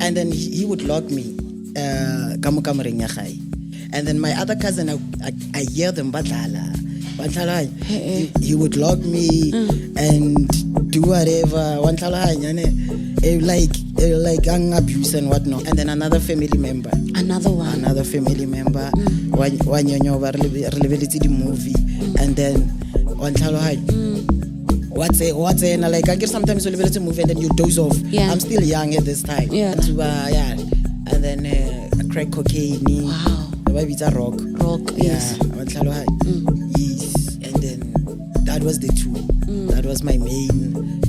And then he would lock me. And then my other cousin, I hear them badlala. He would lock me and do whatever. Like abuse and whatnot. And then another family member. Another member. One the movie. And then what's like I get sometimes a little movie and then you doze off. Yeah. I'm still young at this time. Yeah. And then crack cocaine. Wow. It's a rock. Yes. Yes. And then that was the two. That was my main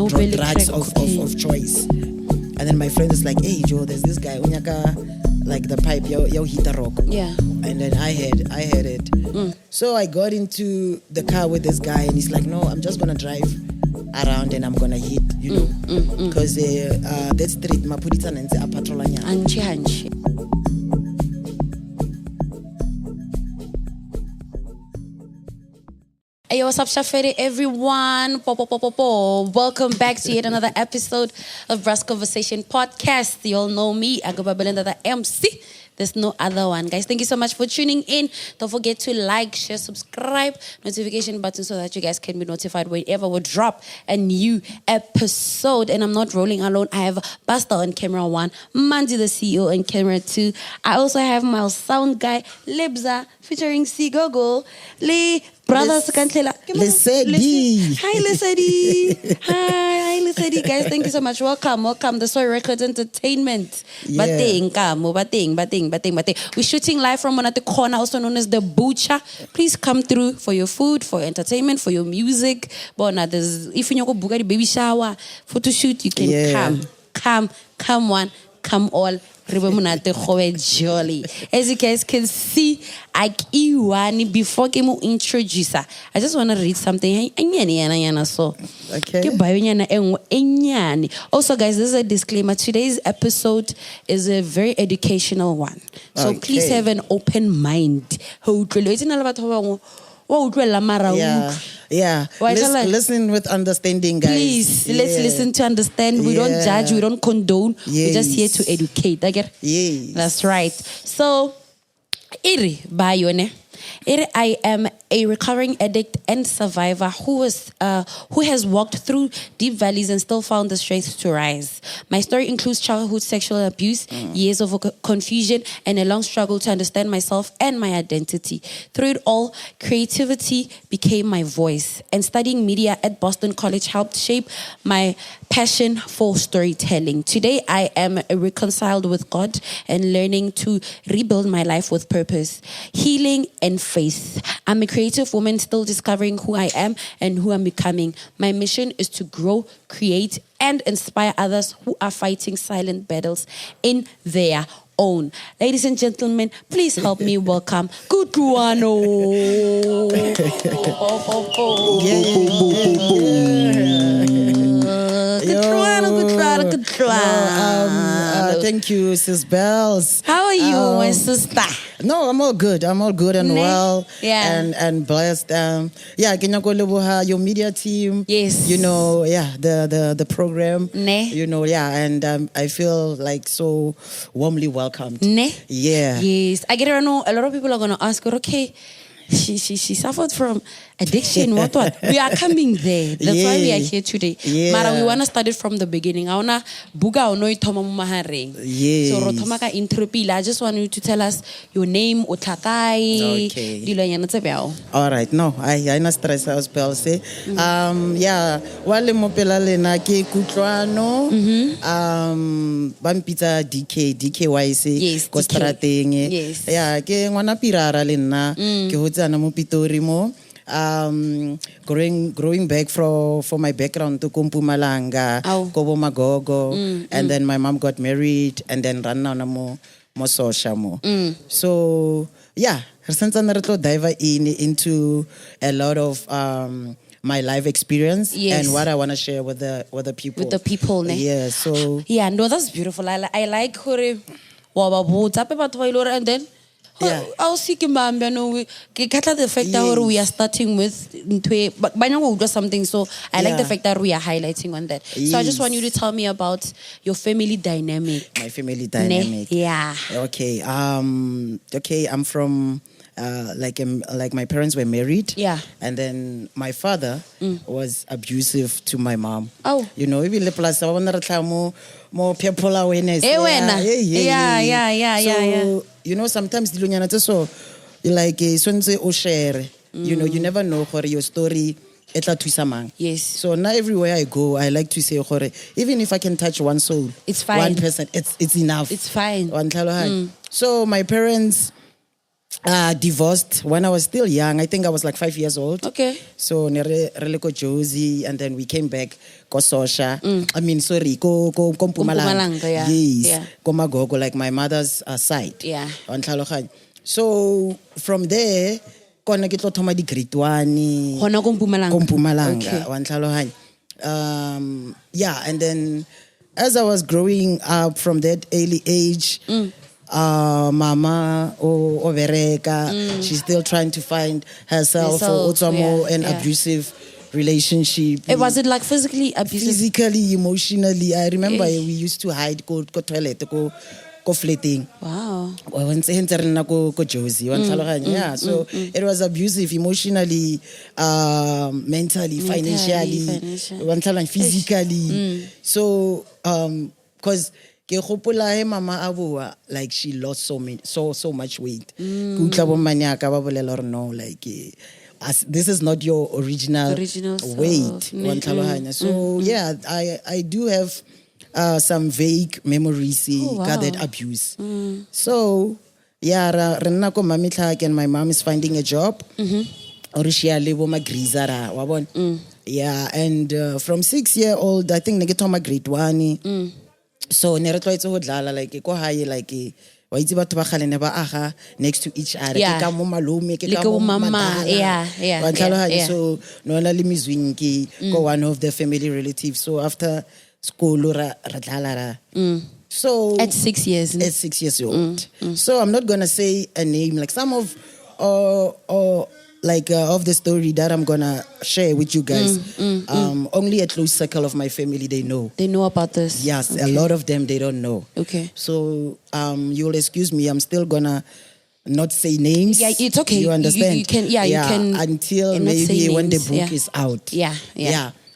drugs of choice. And then my friend is like, hey Joe, there's this guy unyaka, like the pipe yo hit a rock. Yeah. And then I heard it. So I got into the car with this guy and he's like, no, I'm just gonna drive around and I'm gonna hit, because that street mapudita nenze a patrolanya. Anchi. Hey, what's up, Shafere, everyone? Welcome back to yet another episode of BRU'Z Conversation Podcast. You all know me, Agoba Belinda, the MC. There's no other one. Guys, thank you so much for tuning in. Don't forget to like, share, subscribe, notification button so that you guys can be notified whenever we drop a new episode. And I'm not rolling alone. I have Basta on camera 1, Mandy the CEO on camera 2. I also have my sound guy, Lebza, featuring Sigogo, Lee. Brothers, Lesedi. Hi, Lesedi. Hi, Lesedi. Guys, thank you so much. Welcome. The Soy Records Entertainment. Yeah. Bating. We're shooting live from one at the corner, also known as the Butcher. Please come through for your food, for your entertainment, for your music. But now, if you go Bugatti baby shower, photo shoot, you can come one, come all. Jolly. As you guys can see, before I introduce her, I just want to read something. Okay. Also, guys, this is a disclaimer. Today's episode is a very educational one. So please have an open mind. Yeah. Listen with understanding, guys. Please, let's listen to understand. We don't judge, we don't condone. We're just here to educate. Yes. That's right. So, I am a recovering addict and survivor who has walked through deep valleys and still found the strength to rise. My story includes childhood sexual abuse, years of confusion, and a long struggle to understand myself and my identity. Through it all, creativity became my voice, and studying media at Boston College helped shape my passion for storytelling. Today, I am reconciled with God and learning to rebuild my life with purpose, healing, and faith. I'm a creative woman still discovering who I am and who I'm becoming. My mission is to grow, create, and inspire others who are fighting silent battles in their own. Ladies and gentlemen, please help me welcome Kutlwano. Thank you, Sis Bells. How are you, my sister? No, I'm all good and well. Yeah. And blessed. Your media team. Yes. The program. Ne. And I feel like so warmly welcomed. Ne. Yeah. Yes. I get to know a lot of people are gonna ask her, okay, she suffered from addiction, what? We are coming there. That's why we are here today. Yeah. Mara, we want to start it from the beginning. I want to buga ono itoma mumahareng. Yes. So rotomaka intropila. I just want you to tell us your name, utakai. Okay. Dilo yana tsebeao. All right. No, I na stress house Belse. Wale mopela lena ke Kutlwano. Bampita DKYC. Yes. Ko strateng. Yes. Yeah, ke ngwana pirara lena ke hotsa na mo Pitori mo. Growing back for my background to Mpumalanga, Kobo Magogo, and then my mom got married, and then ran now mo sosha mo. So since I dive into a lot of my life experience and what I want to share with the people. With the people, ne? Yeah. So no, that's beautiful. I like hore and then Yeah. I'll see the fact that we are starting with but by now we'll do something, so I like the Yeah. fact that we are highlighting on that. So I just want you to tell me about your family dynamic. My family dynamic. Yeah. Okay. Okay. I'm from like my parents were married. Yeah. And then my father was abusive to my mom. Oh. You know, even the plus more people awareness. Yeah. So you know, sometimes so like share. You know, you never know for your story. Yes. So now everywhere I go, I like to say, even if I can touch one soul, it's fine. One person, it's enough. It's fine. So my parents divorced when I was still young. I think I was like 5 years old. Okay. So ko Josie, and then we came back ko Sosha. I mean, sorry, ko Mpumalanga, yeah. Yes. Yeah. Ko Magogo, like my mother's side. Yeah. So from there, kona ke tlo thoma di grade 1 Hona ko Mpumalanga. Okay. Yeah, and then as I was growing up from that early age, mama overeka, she's still trying to find herself an abusive relationship. Was it like physically abusive? Physically, emotionally. I remember we used to hide go toilet go flating. Wow. Josie. Yeah, so it was abusive emotionally, mentally, financially, physically. So because mama abua, like she lost so much weight. No, like this is not your original weight. So yeah, I do have some vague memories gathered abuse. So yeah, and my mom is finding a job. Yeah, and from 6 years old, I think negetoma grade 1. So like ko high like wa itse batho ba kgale ne ba aga next to each other ke ka mo malome ke ka mo mama. Yeah. So no na le mizwinki ko one of the family relatives. So after school so at 6 years. At 6 years old. So I'm not gonna say a name, like some of of the story that I'm gonna share with you guys. Only a close circle of my family they know. They know about this. Yes, a lot of them they don't know. Okay. So you'll excuse me, I'm still gonna not say names. Yeah, it's okay. You understand? You can. You can until maybe when the book is out. Yeah.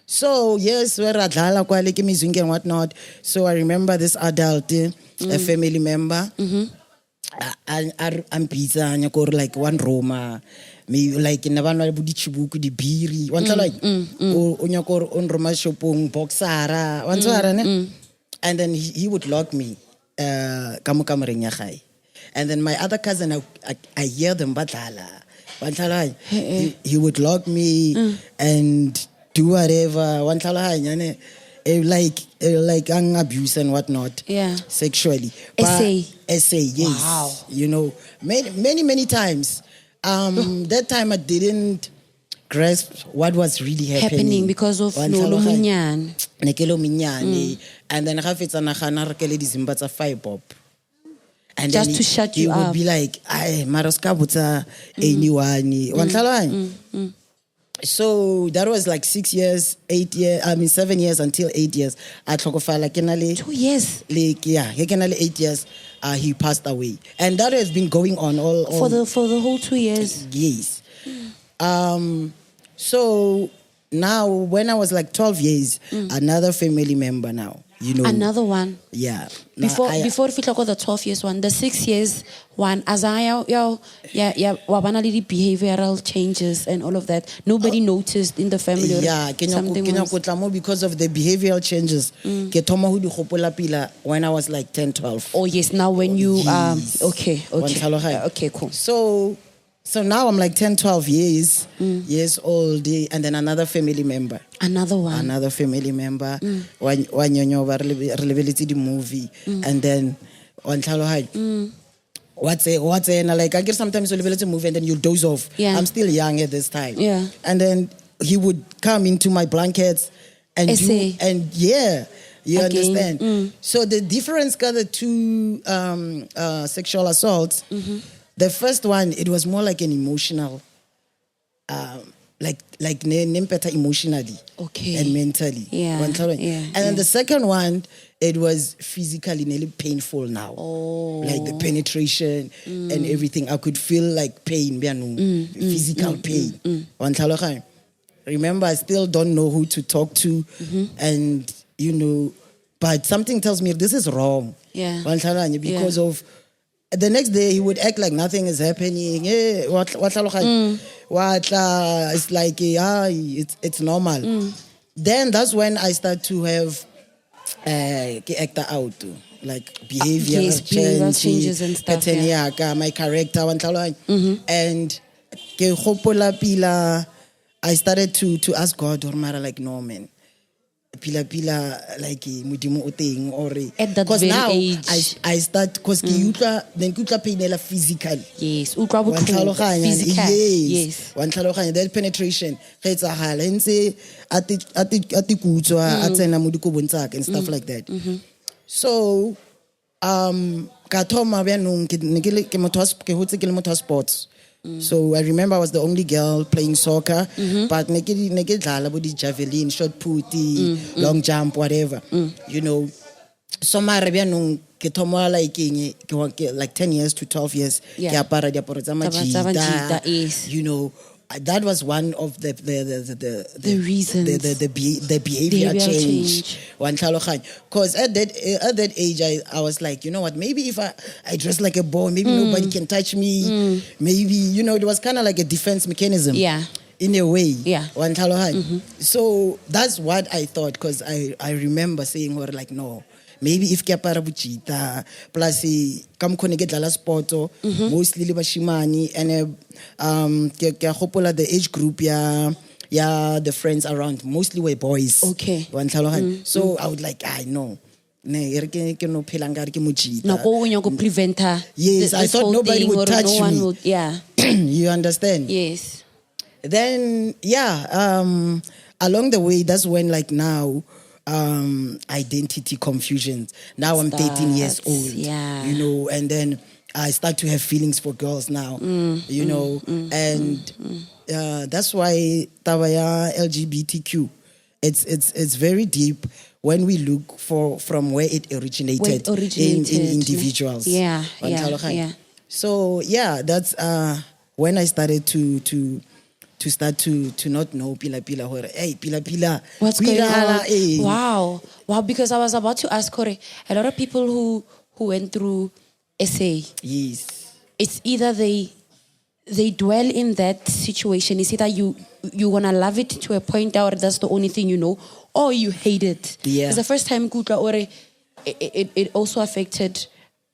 So yes, we're adlala kwale ke mizwinki and whatnot. So I remember this adult, a family member. I'm pizza like one Roma. Me like never know about chibuku di biri. One like onyakor on Roma shopong boxara. One and then he would lock me. And then my other cousin, I hear them batala. He would lock me and do whatever. Like abuse and whatnot. Yeah. Sexually. Essay, yes. Wow. You know, many times. That time I didn't grasp what was really happening because of Nolo Minyan. And then a fire pop. And just then to shut you up. He would up. be like, "Ay, Maroska buta anyone." So that was like 6 years, 8 years. 7 years until 8 years. At 2 years. Like 8 years. He passed away, and that has been going on all for the whole 2 years. Yes. So now, when I was like 12 years, another family member now. You know, another one. Yeah. Before we talk about the 12 years one, the 6 years one, as wabana behavioral changes and all of that. Nobody noticed in the family. Yeah, because of the behavioral changes. When I was like 10, 12. Oh yes, now when you okay, cool. So now I'm like 10, 12 years old, and then another family member. Another family member. One the movie, and then what's like I get sometimes a movie and then you doze off. Yeah. I'm still young at this time. Yeah. And then he would come into my blankets and you understand. So the difference got the two sexual assaults. the first one, it was more like an emotional, like nempeta emotionally, and mentally. Yeah. And then the second one, it was physically nearly painful now. Like the penetration and everything. I could feel like pain, physical pain. Remember, I still don't know who to talk to, and but something tells me this is wrong. Yeah. Because of the next day he would act like nothing is happening. It's like it's normal. Then that's when I start to have act out, like behavior changes and stuff. My character, and I started to ask God, like, no man, pila like modimo o teng, or at that because very now age. I start because then kutlwa painela physical. Yes, physical. Yes. That penetration and stuff like that. So ka thoma byanong ke motho wa sports. So I remember I was the only girl playing soccer, but ne ke dlala bo di javelin, shot put, long jump, whatever. So mara byanong ke thoma like 10 years to 12 years ke apara diaparo tsa majida. That was one of the reasons, the behavior change. Because at that age I was like, you know what, maybe if I dress like a boy, maybe nobody can touch me. Maybe it was kind of like a defense mechanism. Yeah. In a way. Yeah. So that's what I thought, because I remember saying, or like, no, maybe if ke apara buchita plus kam khone ke dlala sport mostly le bashimane, and ke gopola the age group the friends around mostly were boys. So I would like, I know yes, I thought nobody would touch me. Yeah. You understand? Yes. Then along the way, that's when like now identity confusion. Now I'm 13 years old. Yeah. And then I start to have feelings for girls now. And that's why Tawaya LGBTQ, it's very deep when we look from where it originated, in individuals. Yeah. So that's when I started to start to not know pila what's going on. Wow, because I was about to ask Kore, a lot of people who went through SA, yes, it's either they dwell in that situation. It's either you wanna love it to a point or that's the only thing you know, or you hate it. Yeah. It's the first time Kutla Ore, it also affected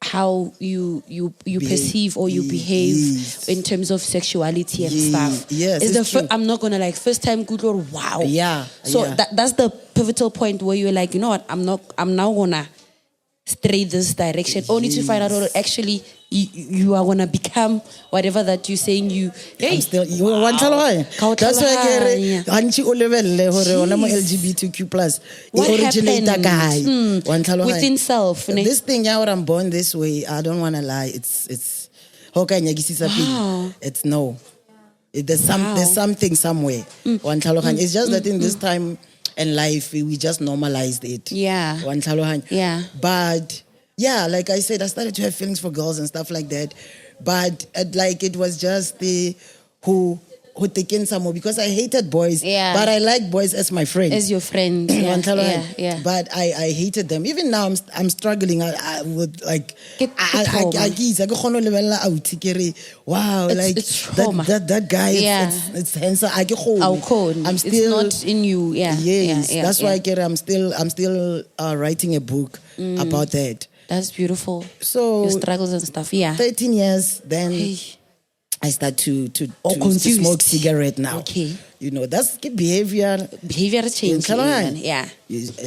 how you perceive or you behave in terms of sexuality and stuff. Yes, it's true. I'm not gonna first time good Lord, wow. Yeah. So that's the pivotal point where you're like, you know what, I'm now gonna stray this direction, only to find out actually you are gonna become whatever that you're saying I'm still that's why LGBTQ plus originator guy within self. This thing I'm born this way, I don't wanna lie, it's wow. It's no. There's something somewhere. It's just that in this time in life we just normalized it. Yeah. But yeah, like I said, I started to have feelings for girls and stuff like that. But it was just who taken some more, because I hated boys. Yeah. But I like boys as my friend. As your friend. Yeah. But I hated them. Even now I'm struggling. I would like wow, like it's that guy. Yeah. It's handsome. I'm still, it's not in you. Yeah. Yes. Yeah. That's why I'm still writing a book about that. That's beautiful. So your struggles and stuff. Yeah. 13 years then. I start to smoke cigarette now. Okay. That's behavior change. Yeah.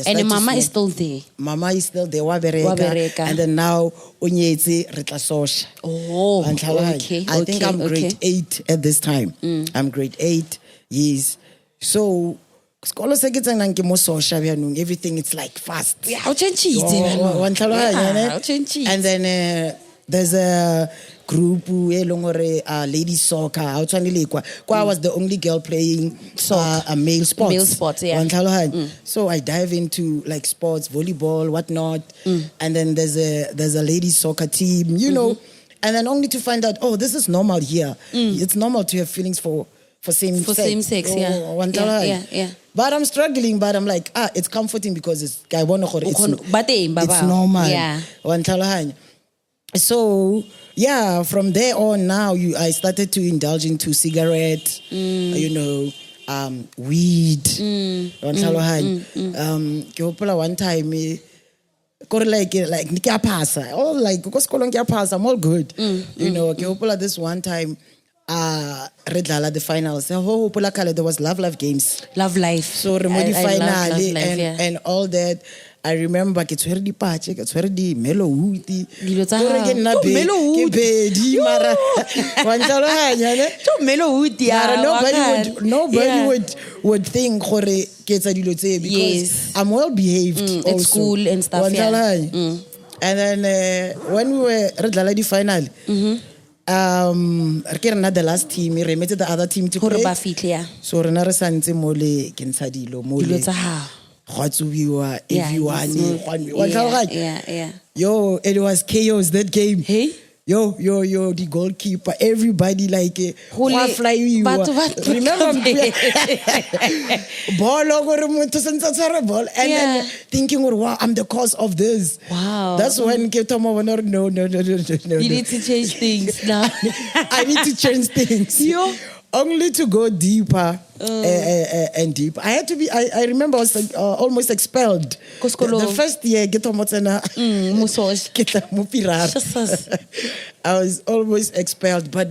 And the mama is still there. Mama is still there. Wabereka. And then now onyetse retla sosha. Oh. Okay. I think I'm grade 8 at this time. I'm grade 8. Yes. So everything it's like fast. Yeah, how change. And then there's a group ladies soccer. I was the only girl playing a male sports. Male sports, yeah. So I dive into like sports, volleyball, whatnot, and then there's a ladies soccer team, you know, and then only to find out, oh, this is normal here. It's normal to have feelings for same sex. Same sex, yeah. But I'm struggling, but I'm like, it's comforting because it's normal. Yeah. So yeah, from there on now, I started to indulge into cigarette, you know, weed. One time, I'm all good. You know, this one time, the finals. There was Love Games. Love Life. So remote finale and all that. I remember ke tshwere di patch, ke tshwere di mellow woody. Mellow woody. Nobody would think gore ke tsa dilo tse because I'm well behaved at school and stuff. And then when we were redlala di final, the last team, we remitted the other team to play. So re santse mole ke ntsha dilo mole. Everyone. Yo, it was chaos that game. Hey? Yo, the goalkeeper, everybody like fly you. Remember ball and then thinking, wow, I'm the cause of this. Wow. That's when Ketomo no. You need to change things now. I need to change things. Yo. Only to go deeper and deeper. I had to be. I remember I was almost expelled. The first year, I was almost expelled. But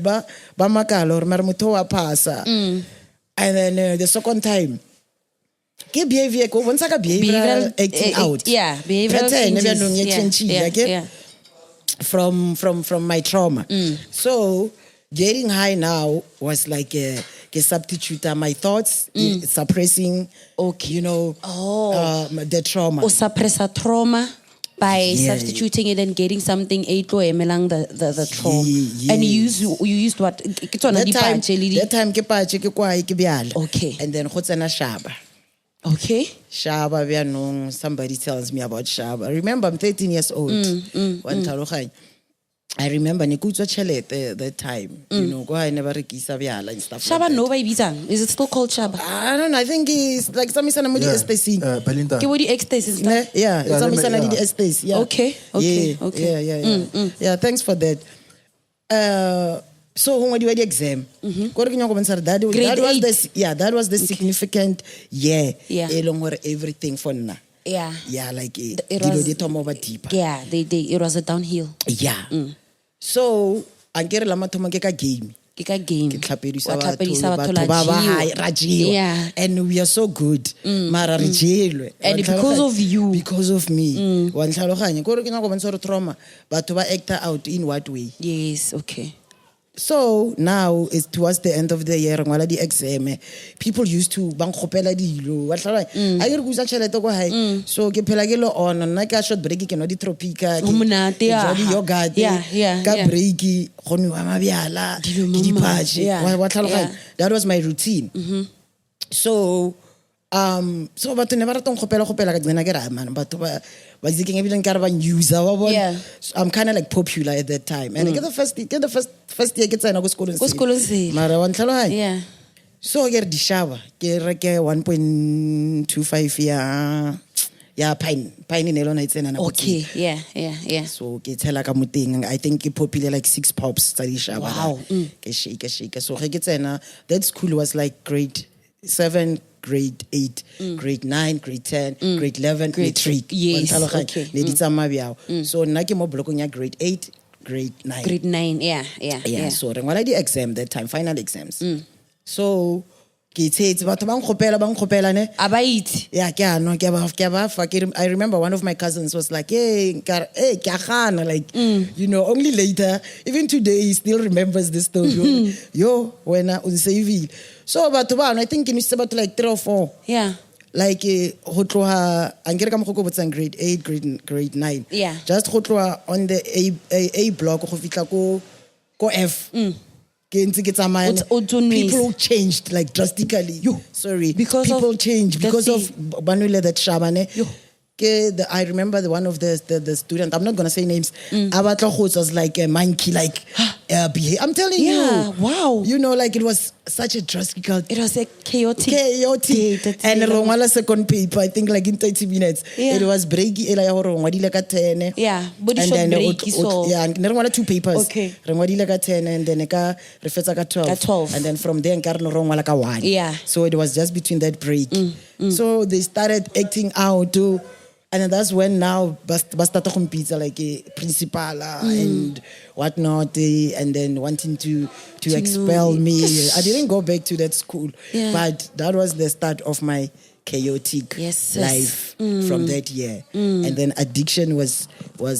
and then the second time, behavioral acting out. Yeah, behavioral changes. From my trauma. So getting high now was like a substitute. My thoughts suppressing, you know, the trauma. Or suppress a trauma by substituting it and getting something the trauma. And you used what? That time okay. And then shaba. Okay. Shaba, somebody tells me about Shaba. I remember I'm 13 years old. I remember Nikutwa Chelete that time. You know, go I never rekisa byala and stuff. Shaba no by Bizang. Is it still called Shaba? I don't know. I think it's like some Sanamudi ecstasy. Belinda. Ecstasy. Yeah, some Sanamudi ecstasy. Yeah. Okay. Yeah, thanks for that. So when we do the exam, that was the significant along with everything for now. Yeah, like it was a downhill. Yeah. So ankere lama thoma ke ka game. Yeah. And we are so good. Mara re jelwe. And because of you. Because of me. Wa ntlhaloganya gore ke nyaka bontsha re trauma batho ba act out in what way? Yes, okay. So now it's towards the end of the year, ngwala di exam. People used to bankopela dilo. I get go tšhelete go high. So ke phela ke lo on nna ka short break ke no di tropica. Ke di yogurt. Ka break go nwa mabyala, di patch. That was my routine. So batho ne ba ratong gopela ka tsena ke ra man batho ba zikeng ebile ka re ba user wa bona. I'm kind of like popular at that time and get the first year ke tsena go sekolong mara wa ntlhaloganya. So ke re di shaba ke reke 1.25 ya pine ne lona itsena na. Okay, yeah. So ke tshela ka moteng. I think ke popular like 6 pops tsa di shaba. Wow. Ke shake so ge ke tsena that school was like grade 7, grade 8, grade 9, grade 10, grade 11, grade 3. Yes, okay. So nna ke mo blokong ya grade 8, grade 9. Grade 9, yeah. So re ngwala di exam that time, final exams. So ke tsetse batho ba nkgopela ne abaiti. Yeah, ke ano ke ba I remember one of my cousins was like, hey ke a gana, like you know, only later, even today he still remembers this story. Yo when I was saving. So batho ba I think it's about like 3 or 4. Yeah. like ho tloha angere ka mogoko botsang grade 8 grade 9 Yeah. just ho tloha on the A block go fitla ko F ke ntse ke tsamaya people changed like drastically because people of changed because of banule that shabane I remember one of the student, I'm not going to say names, was like a monkey, like, I'm telling you. Yeah, wow. You know, like it was such a drastic. It was a chaotic. And Rongwala second paper, I think like in 30 minutes. Yeah. It was breaky, yeah, but and then breaky, so. Yeah, and then 2 papers. Okay. Rongwala 10 and then eka refetsa ka 12. And then from there, Rongwala ka 1. Yeah. So it was just between that break. So they started acting out too. And that's when now basta pizza like a principal and whatnot, and then wanting to expel me. I didn't go back to that school, but that was the start of my chaotic life from that year. And then addiction was born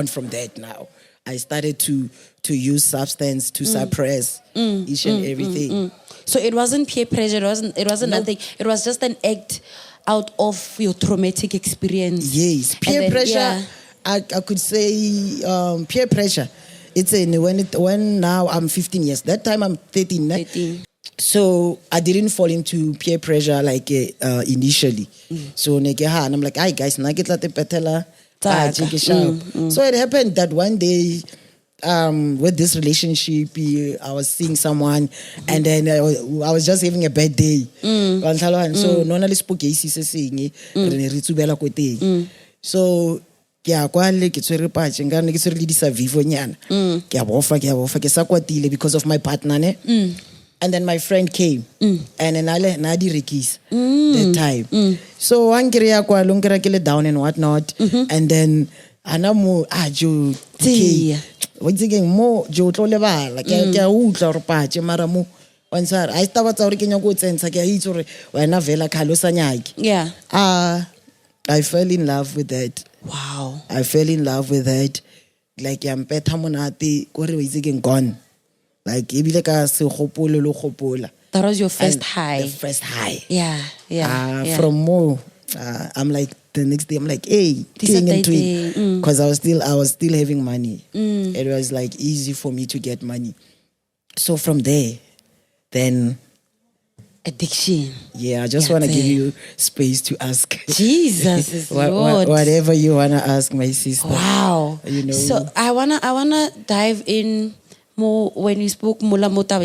from that. Now I started to use substance to suppress each and everything. So it wasn't peer pressure. It wasn't nothing. It was just an act out of your traumatic experience. Yes, peer pressure. Yeah. I could say peer pressure. It's when now I'm 15 years. That time I'm 13. So I didn't fall into peer pressure like initially. So and I'm like, "Hi guys, na get la te petela." So it happened that one day. With this relationship, I was seeing someone, and then I was just having a bad day. So normally spoke so yeah, because of my partner. And then my friend came, and then Nadi Rikis that time. So one kere down and whatnot, and then Anamu Ajo what's again more Joe Toleva like or patch maramu on sir I start talking your good sense like when I vela kalosanyaki. Yeah. I fell in love with that. Wow. I fell in love with that. Like I'm better monati kore is again gone. Like ebile ka se gopolo lo gopola. That was your first high. The first high. Yeah. From more I'm like the next day I'm like, hey, because I was still having money. It was like easy for me to get money. So from there, then addiction. Yeah, I just want to give you space to ask. Jesus is Lord. Whatever you wanna ask, my sister. Wow. You know. So I wanna dive in more when you spoke Mula Mota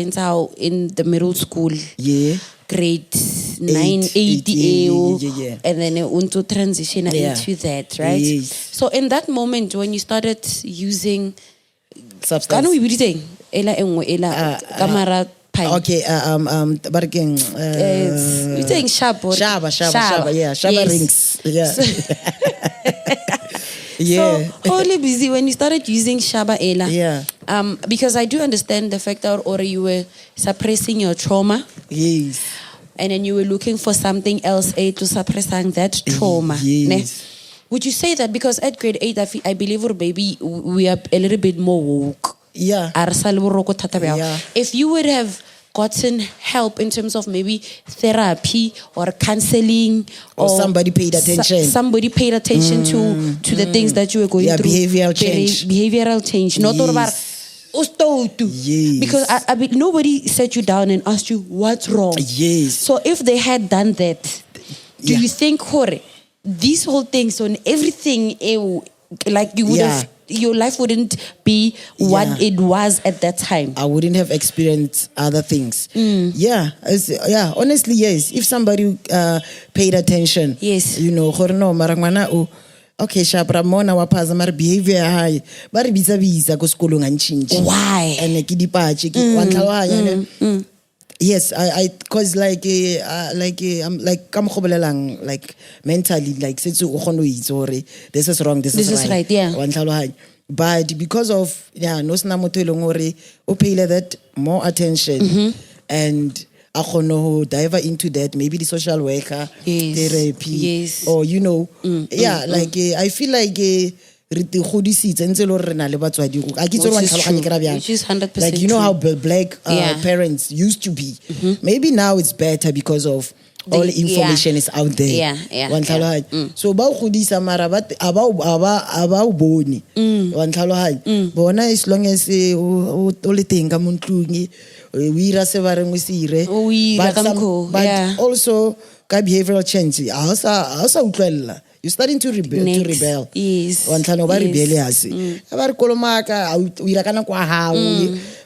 in the middle school. Yeah. Grade 9, 8, yeah. And then to transition into that, right? Yes. So in that moment when you started using substance, okay, barking. You're saying Shaba, yeah, Shaba rings, yeah. Yeah. So only busy when you started using Shaba Ela. Yeah. Because I do understand the fact that or you were suppressing your trauma. Yes. And then you were looking for something else to suppress that trauma. Yes. Ne? Would you say that because at grade 8 I believe maybe we are a little bit more woke. Yeah. If you would have gotten help in terms of maybe therapy or counseling or somebody paid attention. Somebody paid attention to the things that you were going through. Behavioral change. Not yes. Because I nobody sat you down and asked you what's wrong. Yes. So if they had done that, do you think these whole things on everything like you would have your life wouldn't be what it was at that time. I wouldn't have experienced other things. Yeah, honestly, yes. If somebody paid attention, yes, you know, okay, Shabra mona wapaza mar behavior high, bari biza ko skolo nganchinji. Why? And kidipachi wantlawanya. Yes, I cause like I'm like come like mentally like this is wrong, this is right. Yeah. But because of no snamotelo o pay that more attention and I don't dive into that, maybe the social worker, therapy, or you know, like I feel like which is 100% like you know how black parents used to be. Maybe now it's better because of all information is out there. Wa ntlhalohanya. So ba o godisa mara ba aba o bone. Wa ntlhalohanya. Bona as long as o le teng ka montlung o ira se ba reng o se ire. But also ka behavioral change. A sa utlwella. You're starting to rebel. Yes. Wa ntlhano ba rebellious. Ba re kolomaka o ira kana kwa hao.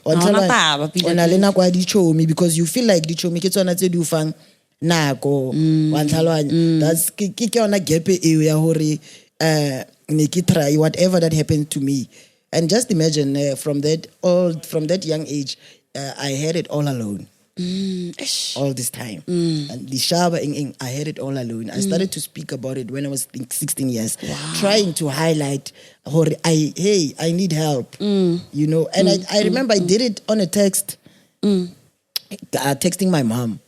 Wa ntlhano ona le nako ya dichomi because you feel like dichomi ke tsona tse di u fang nako. Wa ntlhano that's ke yona gap e ya hore ne ke try whatever that happened to me. And just imagine from that young age I had it all alone. All this time. And the shaba I had it all alone. I started to speak about it when I was 16 years. Wow. Trying to highlight I need help. You know, and I remember I did it on a text. Texting my mom.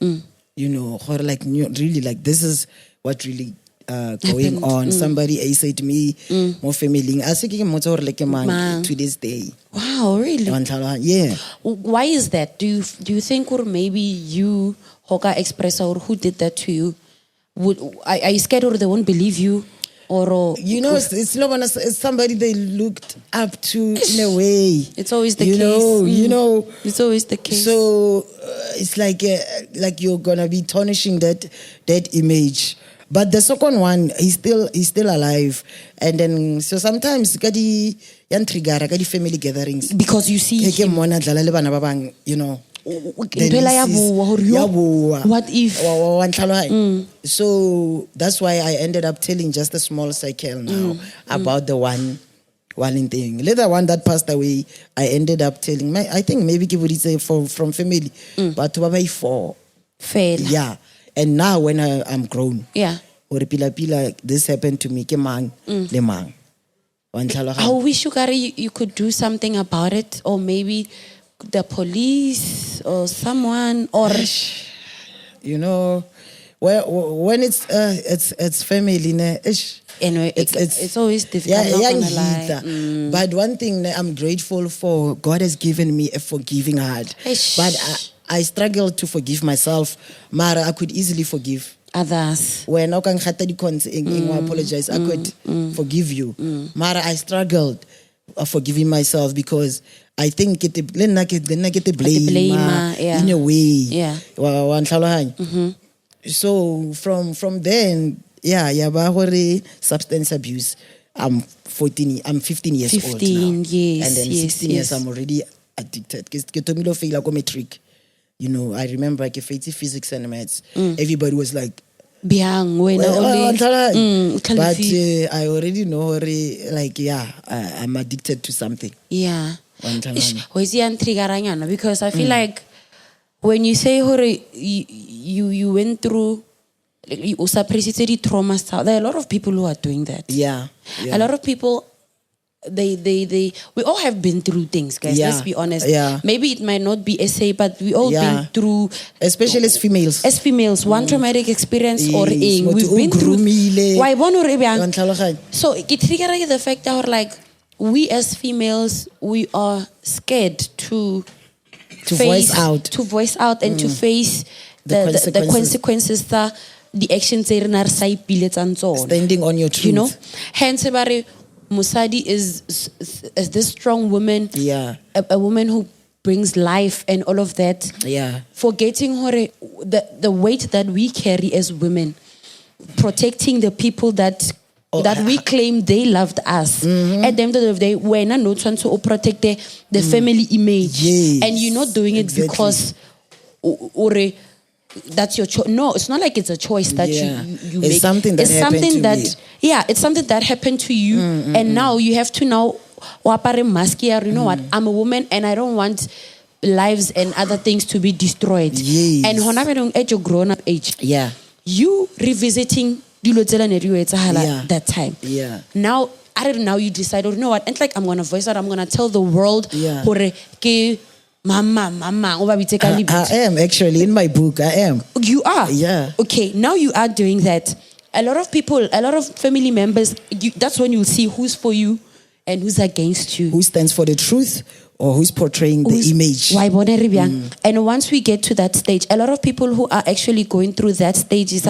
You know, like really like this is what really going on. Somebody said me more family. I think to this day. Wow, really? Yeah. Why is that? Do you think or maybe you Hoka Expressa or who did that to you? Are you scared or they won't believe you? Or you know, it's somebody they looked up to in a way. It's always the case. You know. It's always the case. So it's like you're gonna be tarnishing that image. But the second one, he's still alive, and then so sometimes kadi yan trigger kadi family gatherings because you see him. You know. What if? So that's why I ended up telling just a small cycle now about the one thing. Later one that passed away, I ended up telling I think maybe give it say from family, but to four. Fair. Yeah. And now when I'm grown, or pila this happened to me, le mang. I wish you could do something about it, or maybe the police or someone, or you know, when it's family, anyway, it's always difficult. But one thing I'm grateful for, God has given me a forgiving heart. But I struggle to forgive myself. Mara, I could easily forgive others. When I can apologize, I could forgive you. Mara, I struggled forgiving myself because I think get the blame in a way. So from then, substance abuse. I'm 15 years old now. 15 years. And then 16 years I'm already addicted. You know, I remember like physics and maths. Everybody was like, but I already know, I'm addicted to something. Yeah. Because I feel like when you say you went through traumas, there are a lot of people who are doing that. Yeah. A lot of people, we all have been through things, guys. Let's be honest. Yeah. Maybe it might not be essay, but we all been through, especially as females. As females, one traumatic experience or we've been through. So it triggers the fact that like we as females, we are scared to voice out and to face the consequences that the actions standing on your truth. You know, hence Musadi is this strong woman, a woman who brings life and all of that. Forgetting the weight that we carry as women, protecting the people that we claim they loved us. At the end of the day, we're not trying to protect the family image, and you're not doing it because that's your choice. No, it's not like it's a choice that you make. It's something that happened to me. It's something that happened to you, and now you have to you know what? I'm a woman, and I don't want lives and other things to be destroyed. And at your grown-up age, you revisiting that time. Now, I don't know. You decide, you know what? And like I'm gonna voice out. I'm gonna tell the world. Mama. I am actually in my book. I am. You are? Yeah. Okay, now you are doing that. A lot of people, a lot of family members, that's when you'll see who's for you and who's against you. Who stands for the truth or who's portraying the image. And once we get to that stage, a lot of people who are actually going through that stage is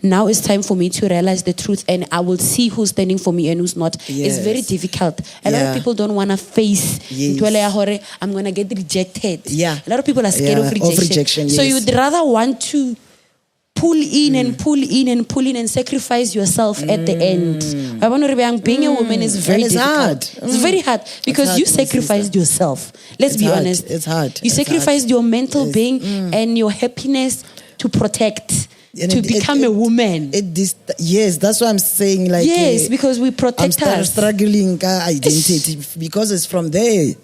now it's time for me to realize the truth, and I will see who's standing for me and who's not. Yes. It's very difficult. A lot of people don't want to face I'm going to get rejected. Yeah. A lot of people are scared of rejection. So you'd rather want to pull in and pull in and pull in and sacrifice yourself at the end. Being a woman is very difficult. Hard. It's very hard because you sacrificed yourself. Let's be honest. It's hard. You sacrificed your mental being and your happiness to protect, to become a woman. Yes, that's what I'm saying. Like, yes, because we protect I'm struggling with identity because it's from there.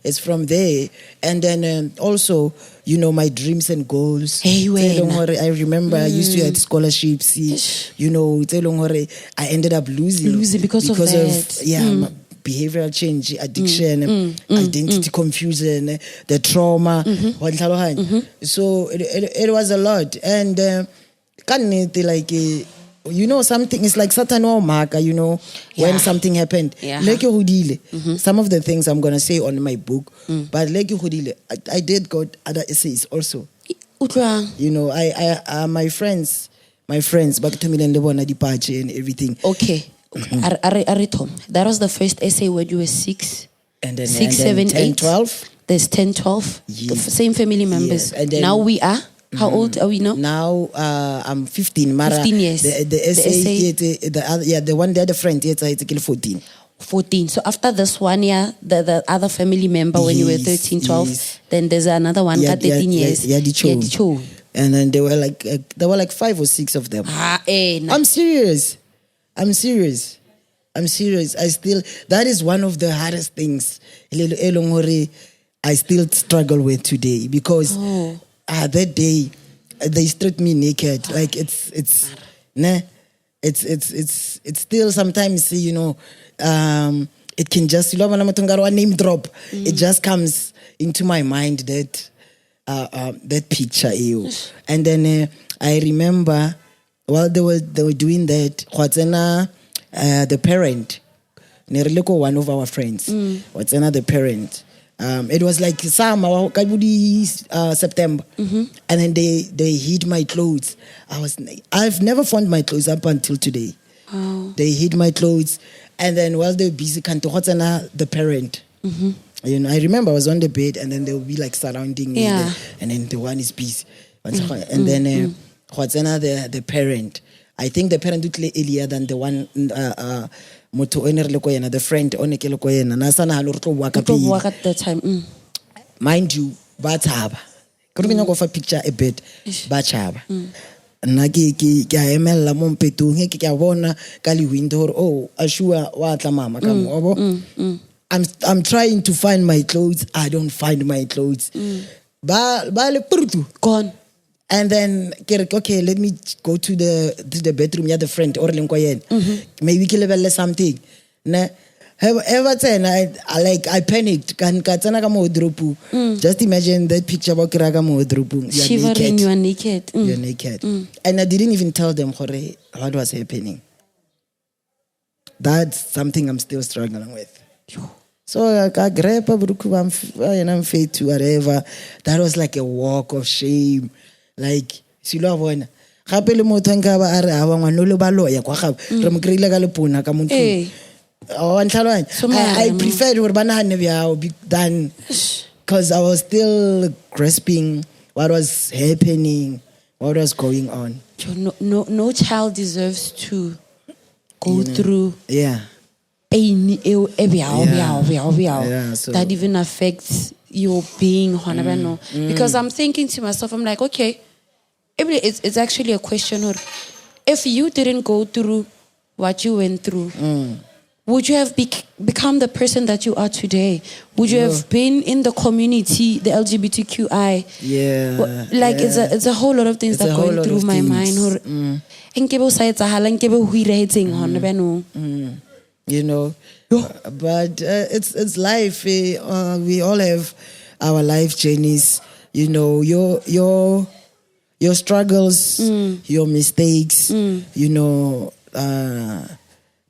It's from there. And then also, you know, my dreams and goals. Hey, I remember I used to have scholarships. You know, I ended up losing because of that. Behavioral change, addiction, identity confusion, the trauma. So it was a lot. And you know, something is like Satan or marker, you know, when something happened. Some of the things I'm going to say on my book, but I did got other essays also. You know, I my friends, back to me and and everything. Okay. That was the first essay when you were 6. And then 6, 7, 10, 8. 12. There's 10, 12. The same family members. Yes. And then, now we are. How old are we now? Now I'm 15. Mara, 15 years. The essay. The one, the other friend, it's 14. 14. So after this one year, the other family member when you were 13, 12, then there's another one, 13 years. And then there were like 5 or 6 of them. I'm serious. I still, that is one of the hardest things I still struggle with today, because that day they stripped me naked. Like it's still sometimes, you know, it can just, name drop. It just comes into my mind that picture. And then I remember while they were doing that, the parent, one of our friends, the parent. It was like summer, September, and then they hid my clothes. I've never found my clothes up until today. Oh. They hid my clothes, and then while they were busy, the parent. You know, I remember I was on the bed, and then they would be like surrounding me, and then the one is busy, and then the parent. I think the parent would play earlier than the one the friend at the time. Mind you, Bataba. Could we not go for a picture a bit? Bataba. Nagi Gamela Mompetu, Hekabona, Kali window, Ashua, Watamama. I'm trying to find my clothes. I don't find my clothes. Gone. And then, okay, let me go to the bedroom. The friend or maybe we can level something. Ever then I panicked. Just imagine that picture about shivering, you are naked. You're naked. And I didn't even tell them what was happening. That's something I'm still struggling with. So I grab a bruku and I'm faith to whatever. That was like a walk of shame. Like silo bona gape le motho nka ba are a bangwa no le ba loya kwa gape re mo kreile ka lepona ka motho I preferred gore bana hane bya than because I was still grasping what was happening, what was going on. No child deserves to go through pain that even affects your being. Because I'm thinking to myself, I'm like, okay, it's actually a question of if you didn't go through what you went through, would you have become the person that you are today? Would you have been in the community, the LGBTQI? It's a whole lot of things that are going through my mind. You know, but it's life. We all have our life journeys. You know, your struggles, your mistakes. You know,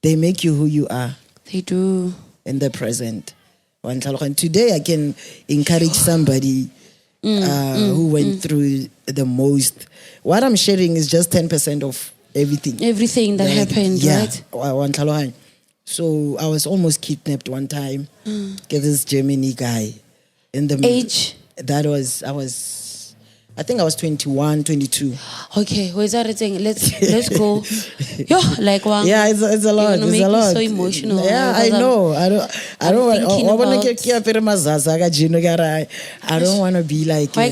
they make you who you are. They do. In the present, Today I can encourage somebody who went through the most. What I'm sharing is just 10% of everything. Everything that happened, right? So I was almost kidnapped one time. Get this Germany guy. In the age? I think I was 21, 22. Okay, where's that thing? Let's go. Yo, like one. Yeah, it's a lot. It's a lot. So emotional. Yeah, I know. I don't want to be like. No,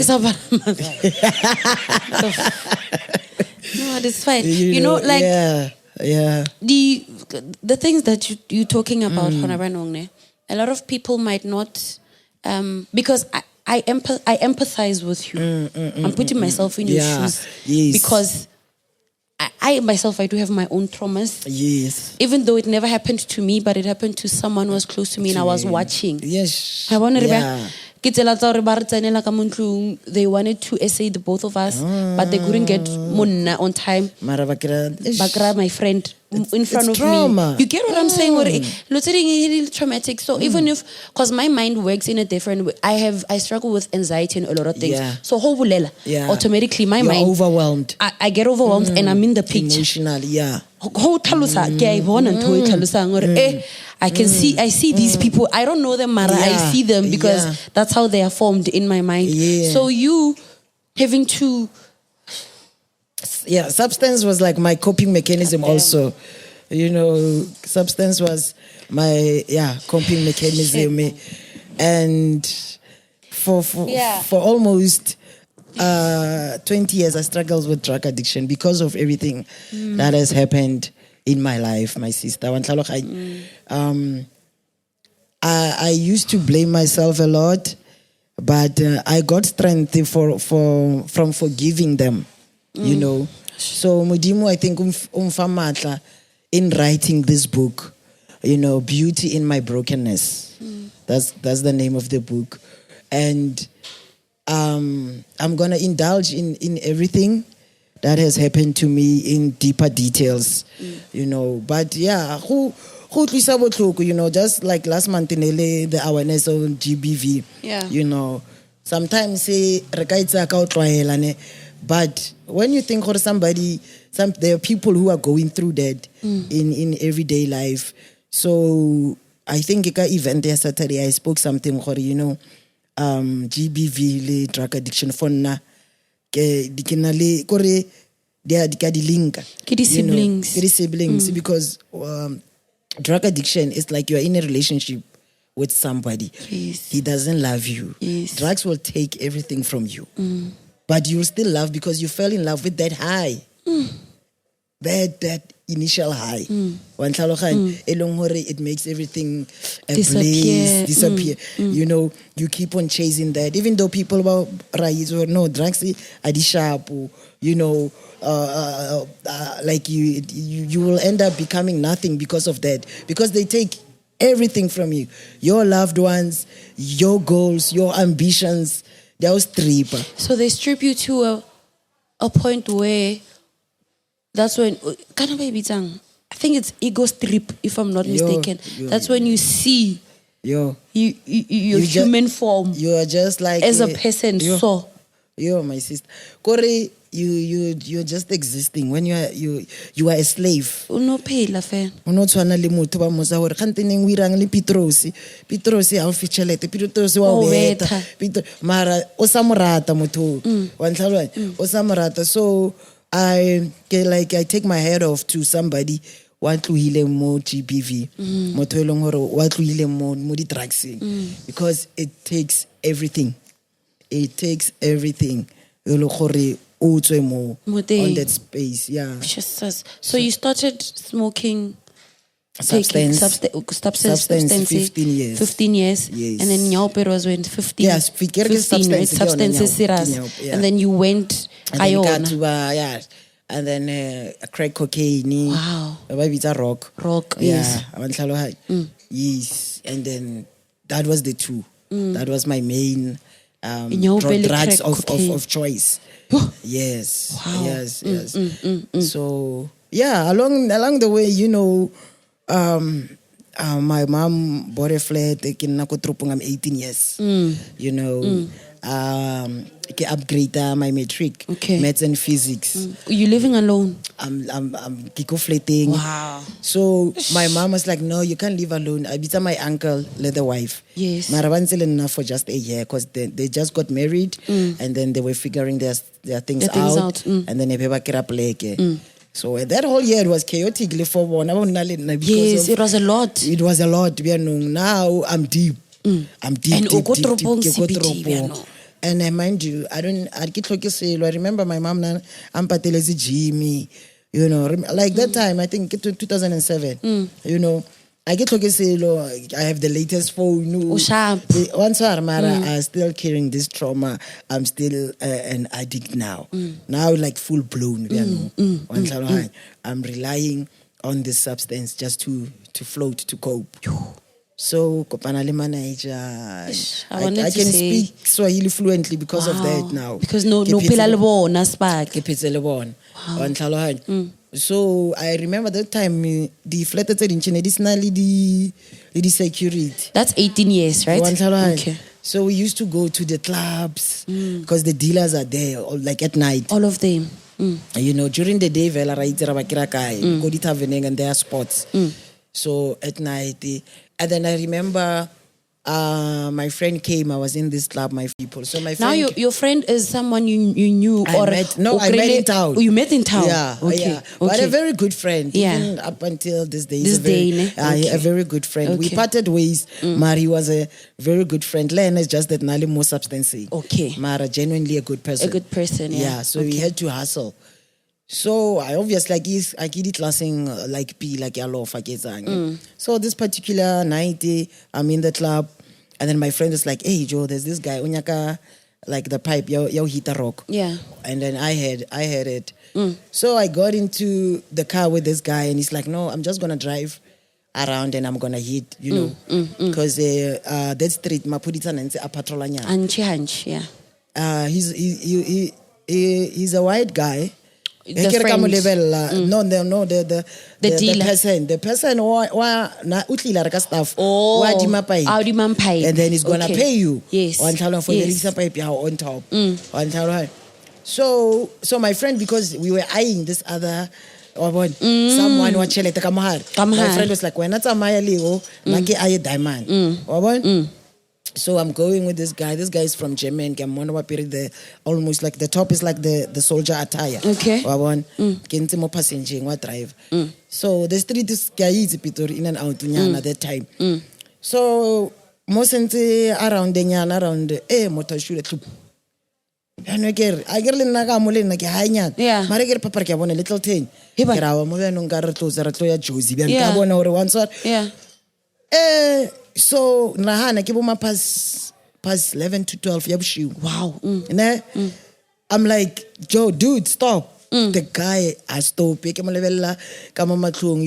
it's fine. You know, like yeah. The things that you're talking about, a lot of people might not, because I empathize with you. I'm putting myself in your shoes. Yes. Because I myself, I do have my own traumas. Yes. Even though it never happened to me, but it happened to someone who was close to me and I was watching. Yes. I wanted they wanted to essay the both of us, but they couldn't get Munna on time. Bakra, my friend, in front of trauma. Me. You get what I'm saying? It's traumatic. So even if, because my mind works in a different way, I struggle with anxiety and a lot of things. Yeah. So automatically my You're mind overwhelmed. I get overwhelmed and I'm in the picture. Emotionally, yeah. I see these people. I don't know them, Mara. I see them because that's how they are formed in my mind. Yeah. So you having to... Yeah, substance was like my coping mechanism also. Substance was my, coping mechanism. And for almost 20 years, I struggled with drug addiction because of everything that has happened in my life, my sister. I used to blame myself a lot, but I got strength from forgiving them, So Mudimu, I think umfamatla in writing this book, Beauty in My Brokenness. That's the name of the book. And I'm gonna indulge in everything that has happened to me in deeper details, But who just like last month in LA, the awareness on GBV. Yeah. Sometimes say but when you think of somebody, there are people who are going through that in everyday life. So I think event there Saturday I spoke something for GBV le drug addiction for na ke dikinale kore they are siblings because drug addiction is like you are in a relationship with somebody. Yes. He doesn't love you. Yes. Drugs will take everything from you. But you'll still love because you fell in love with that high. That initial high. It makes everything disappear. You keep on chasing that. Even though people about drugs are sharp, like you will end up becoming nothing because of that. Because they take everything from you. Your loved ones, your goals, your ambitions. They'll strip. So they strip you to a point where that's when I think it's ego strip, if I'm not mistaken. That's when you see your human form. You are just like as a person. You're my sister. Kore, you're just existing. When you are a slave. No pay la fe. Uno tshwana le motho ba mo sa hore khanteneng o irang le Petrosi ha o fitlhelete Petrosi wa beta mara o sa morata motho wa ntlhalwa o sa morata. So I take my head off to somebody wa tlohile mo GBV motho e leng hore wa tlohile mo di drugs because it takes everything. It takes everything. On that space, Jesus. So you started smoking substance 15 years. 15 years. Yes. And then Nyauper was when 15. Yes, 15, right? Substances serious. And then you went and then crack cocaine. Wow. Rock. Yes. Yes. And then that was the two. That was my main drugs of choice. Yes. Wow. Yes. So along the way, my mom bought a flat in Nakotropong. I'm 18 years. You know, ke upgrade my matric, maths and physics. You living alone? I'm kiko flatting. Wow. So my mom was like, no, you can't live alone. I beat my uncle, the wife. Yes. Marabansil enough for just a year because they just got married and then they were figuring their things out. And then they so that whole year it was chaotic for one. Yes, it was a lot. It was a lot. Now I'm deep. I'm deep. And mind you, I remember my mom I'm patelezi Jimmy, you know, like that time, I think 2007, you know, I have the latest phone. Once I'm still carrying this trauma. I'm still an addict now. Now like full blown. I'm relying on this substance just to float, to cope. So, I can speak Swahili fluently because of that now. Because no pila lebona spark. So I remember that time the flat additionally the security. That's 18 years, right? Okay. So we used to go to the clubs because the dealers are there, like at night. All of them. You know, during the day, go to tavern and there are spots. So at night, and then I remember my friend came. I was in this club, my people. So my friend. Now your friend is someone you knew I met in town. Oh, you met in town. Yeah, okay. But a very good friend. Yeah. Even up until this day. A very good friend. We parted ways. Mari was a very good friend. Len is just that Nali more substance. Okay. Mara genuinely a good person. A good person. Yeah. So we had to hustle. So I obviously I get it lasting like P like yellow So this particular night I'm in the club and then my friend is like, hey Joe, there's this guy unyaka like the pipe yo hit a rock. Yeah. And then I heard it. So I got into the car with this guy and he's like, no, I'm just gonna drive around and I'm gonna hit, you know, because that street mapudita and a patrolanya. Hanch, yeah. He's a white guy. The friend. The person who stuff. Oh, and then he's gonna pay you. Yes. For the pipe on top. So my friend, because we were eyeing this other someone who my friend was like, when that's a Maya Leo, naki aye diamond. So I'm going with this guy. This guy is from Germany. Almost like the top is like the soldier attire. Okay. Drive. So the street is in and out at that time. So most around the motor shoot. I get a little thing. So Nahana Kibuma past 11 to 12 yabshu. Wow. I'm like, Joe, dude, stop. The guy has stopped. You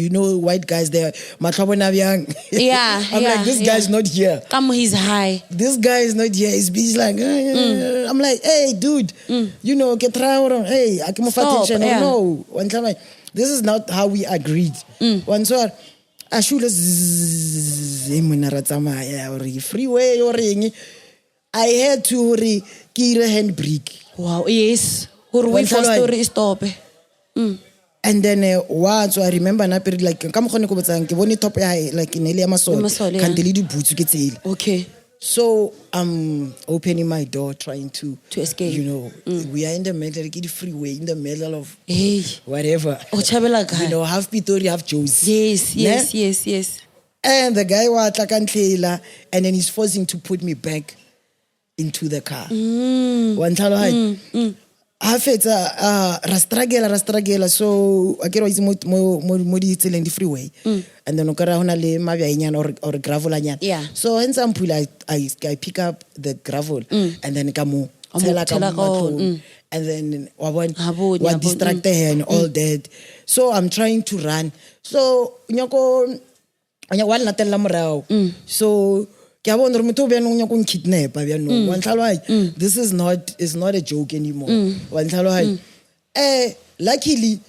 know, white guys there. Yeah. I'm like, this guy's not here. He's high. This guy is not here. He's like, I'm like, hey, dude, you know, get around. Hey, I can attention. No, one time, this is not how we agreed. One so. I should freeway or I had to key a handbrake. Wow, yes. Story stop. And then once I remember na period like come on top like in Elia Masol can't delete boots get okay. So I'm opening my door trying to escape. You know, we are in the middle of the freeway, in the middle of whatever. You know, half Pitori, half Josie. Yes. And the guy was like and then he's forcing to put me back into the car. One time I felt rastragela so I get always more in the freeway and then or gravel. So hence I pick up the gravel and then and then what distracted her and all that. So I'm trying to run. So so this is not a joke anymore. Luckily,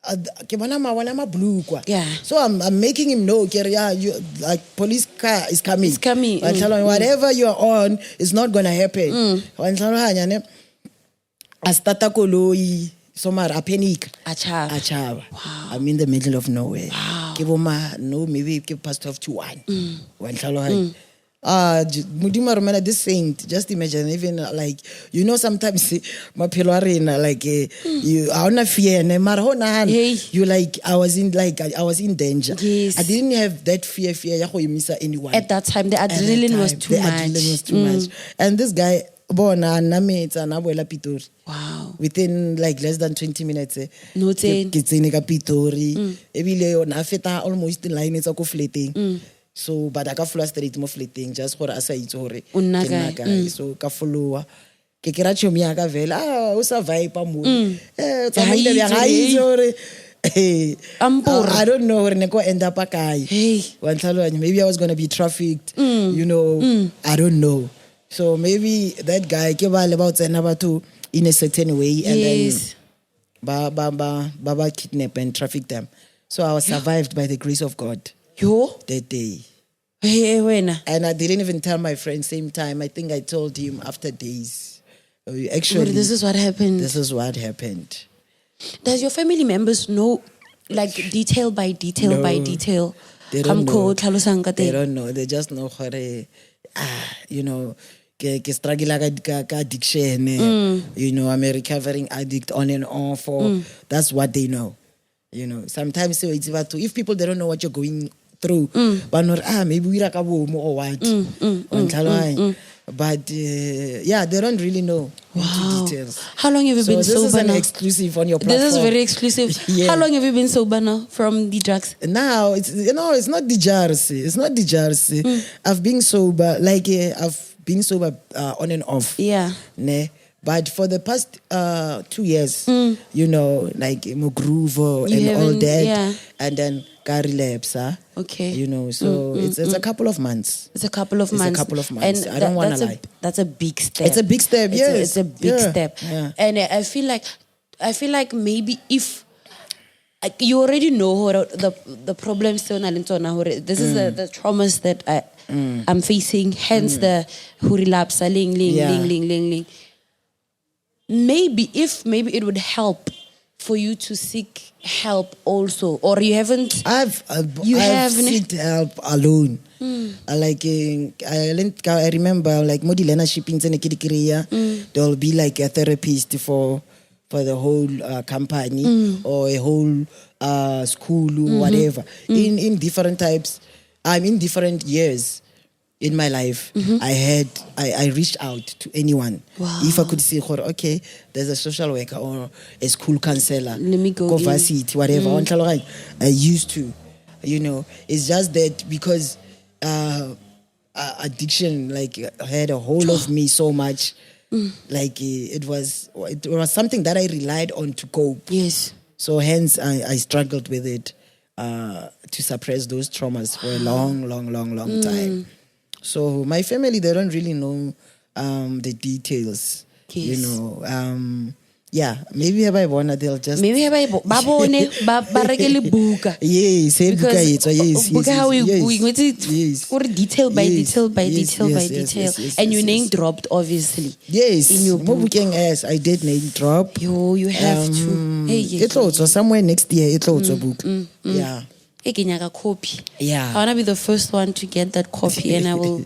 ke bona mabone ma blue kwa. Yeah. So I'm making him know, you like police car is coming. It's coming. Whatever you're on is not gonna happen. I starta koloi, so mara a panic. Achava. Wow. I'm in the middle of nowhere. Wow. Ke boma no maybe ke past 12 to 1. Mudima Romana, this saint, just imagine, even like, sometimes maphelo a rena, like, you are on a fear, you like, I was in danger. Yes. I didn't have that fear, ya go emisa anyone. At that time, the adrenaline was too much. Adrenaline was too much. And this guy, Pitori. Wow. Within like less than 20 minutes, No ten. Ke tsene ka Pitori. Ebile na feta almost in line tsa go fleting. So but I ka follow straight mo fleting just gore a sa itse gore ke nna kae. So ka follow ke kira chomi ya ka vela o sa vibe mo. Tsamaile ya ga itse gore I don't know where neko end up kae. Maybe I was going to be trafficked, I don't know. So maybe that guy ke ba le ba tsena batho in a certain way and then ba kidnap and traffic them. So I was survived by the grace of God. That day. And I didn't even tell my friend same time. I think I told him after days. Actually, this is what happened. This is what happened. Does your family members know, like detail by detail by detail? They don't know. They don't know. They just know how ke struggle ka addiction. I'm a recovering addict on and off. That's what they know. Sometimes so it's about if people they don't know what you're going through, but not maybe we like a woman or what. But they don't really know into details. How long have you been sober now? This is an exclusive on your platform. This is very exclusive. How long have you been sober now from the drugs? Now it's not the jersey. It's not the jersey. I've been sober I've been sober on and off. Yeah. Ne? But for the past 2 years, like mo groove and all that, and then car relapse, okay. So it's a couple of months. It's a couple of months. And I don't want to lie. That's a big step. It's a big step. It's a big step. Yeah. And I feel like maybe if you already know the problems, this is the traumas that I'm facing. Hence the relapse, ling. Maybe it would help for you to seek help also, or you haven't. I've seeked help alone. I remember like Modilena shipping there'll be like a therapist for the whole company or a whole school or whatever in different types. I'm in different years. In my life, I reached out to anyone. Wow. If I could say, okay, there's a social worker or a school counselor, let me go varsity, whatever. I used to, it's just that because addiction had a hold of me so much, it was something that I relied on to cope. Yes. So hence I struggled with it to suppress those traumas for a long time. So my family, they don't really know the details. Yes. Maybe they'll just babone ba rekele buka. Yes, buka how we detail by detail. And your name dropped obviously. Yes. In your book. I did name drop. You have to. It's also somewhere next year. It's also book. Yeah. A copy. Yeah. I want to be the first one to get that copy, and I will.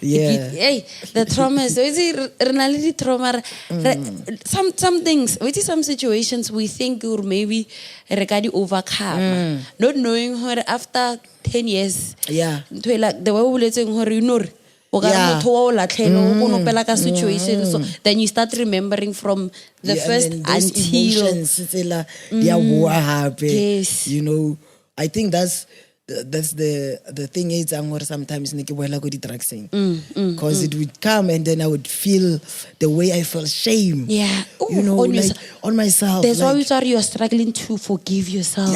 The traumas. Some things, some situations we think or maybe regarding overcome, not knowing her after 10 years. Yeah. Like the way we letting her situation. So then you start remembering from the first until yes. I think that's the thing is sometimes because it would come and then I would feel the way I felt shame. Yeah. On myself. That's why we thought you are struggling to forgive yourself.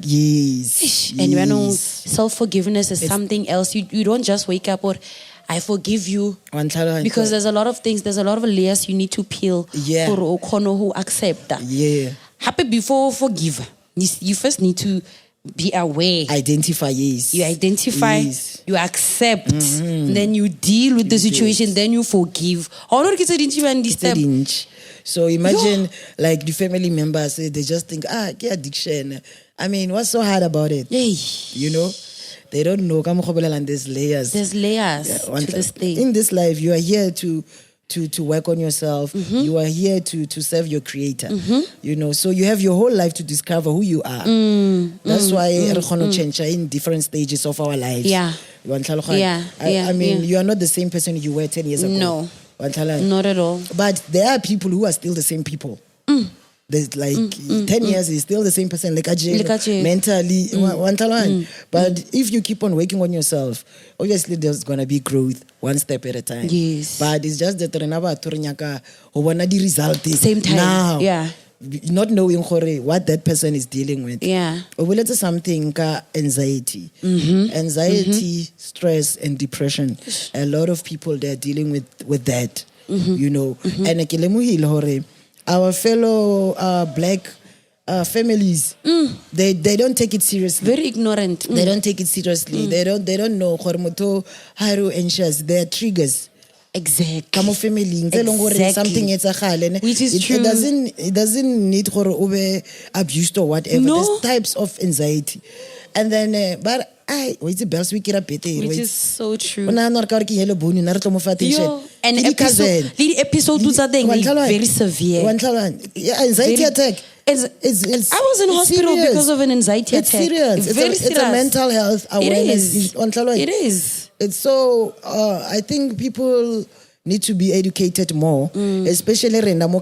Yes. And self-forgiveness is something else. You don't just wake up or I forgive you, because there's a lot of things, there's a lot of layers you need to peel for who accept that. Yeah. Happy before forgive. you first need to be aware. Identify, yes. You identify, yes. you accept, then you deal with the situation, then you forgive. So imagine like the family members, they just think, get addiction. I mean, what's so hard about it? Hey. You know? They don't know. There's layers. There's layers to this thing. In this life, you are here to work on yourself. You are here to serve your creator. You know, so you have your whole life to discover who you are. That's why we change in different stages of our lives. Yeah. I mean, you are not the same person you were 10 years ago. No. Not at all. But there are people who are still the same people. There's like 10 years is still the same person, like mentally. But if you keep on working on yourself, obviously there's gonna be growth one step at a time. Yes. But it's just that the result same time. Now. Yeah. Not knowing what that person is dealing with. Yeah. It's something anxiety. Anxiety, stress, and depression. A lot of people they're dealing with that. You know. And our fellow black families, they don't take it seriously. Very ignorant. They don't take it seriously. They don't know how to anxious. They are triggers. Exactly. Something which is true. It doesn't need to be abused or whatever. No. There's types of anxiety. And then which is so true. And the episode very severe. Anxiety attack. I was in hospital because of an anxiety attack. Serious. It's a mental health awareness. It is. It's so, I think people need to be educated more, especially in our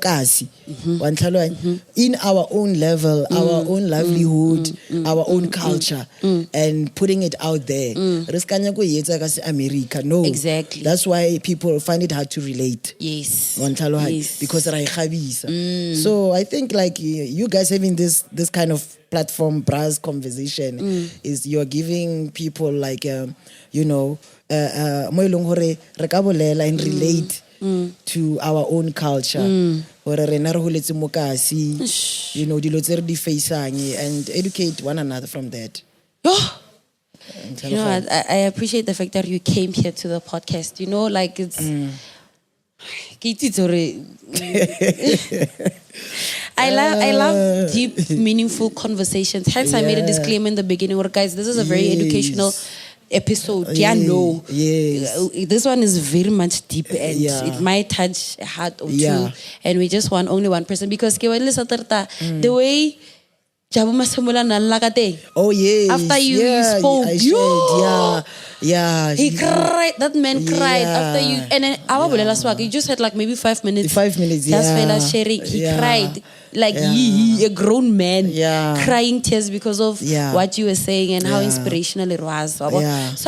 own level, our own livelihood, our own culture, and putting it out there. America, no. Exactly. That's why people find it hard to relate. Yes. Because so I think like you guys having this kind of platform, BRU'Z conversation, is you're giving people like, you know, and relate to our own culture. You know, and educate one another from that. You know, I appreciate the fact that you came here to the podcast. You know, like it's. I love deep, meaningful conversations. Hence, I made a disclaimer in the beginning. Or guys, this is a very educational episode. No. Yes. This one is very much deep and it might touch a heart or two. And we just want only one person because the way oh yes. After you spoke, he cried. That man cried after you. And then you just had like maybe 5 minutes. 5 minutes. Just sharing. He cried like he a grown man crying tears because of what you were saying and how inspirational it was. So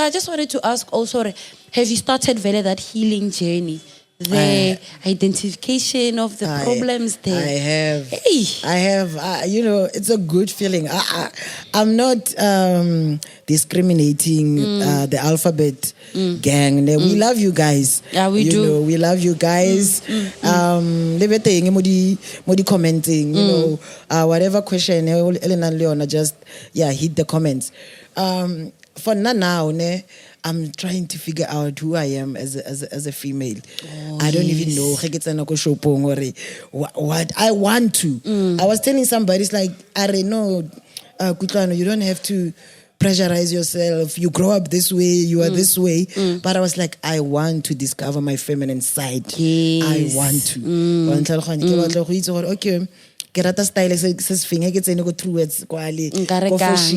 I just wanted to ask also, have you started that healing journey? The identification of the problems there. I have. You know, it's a good feeling. I'm not discriminating the alphabet gang. We love you guys. Yeah, we do. Know, we love you guys. Modi commenting. You know, whatever question, Ellen and Leona, just hit the comments. For now, I'm trying to figure out who I am as a female. I don't even know what I want to. I was telling somebody, it's like, I don't know, Kutlwano, you don't have to pressurize yourself. You grow up this way, you are this way. But I was like, I want to discover my feminine side. I want to. Okay. Kerata style says finger gets in go through it quality that's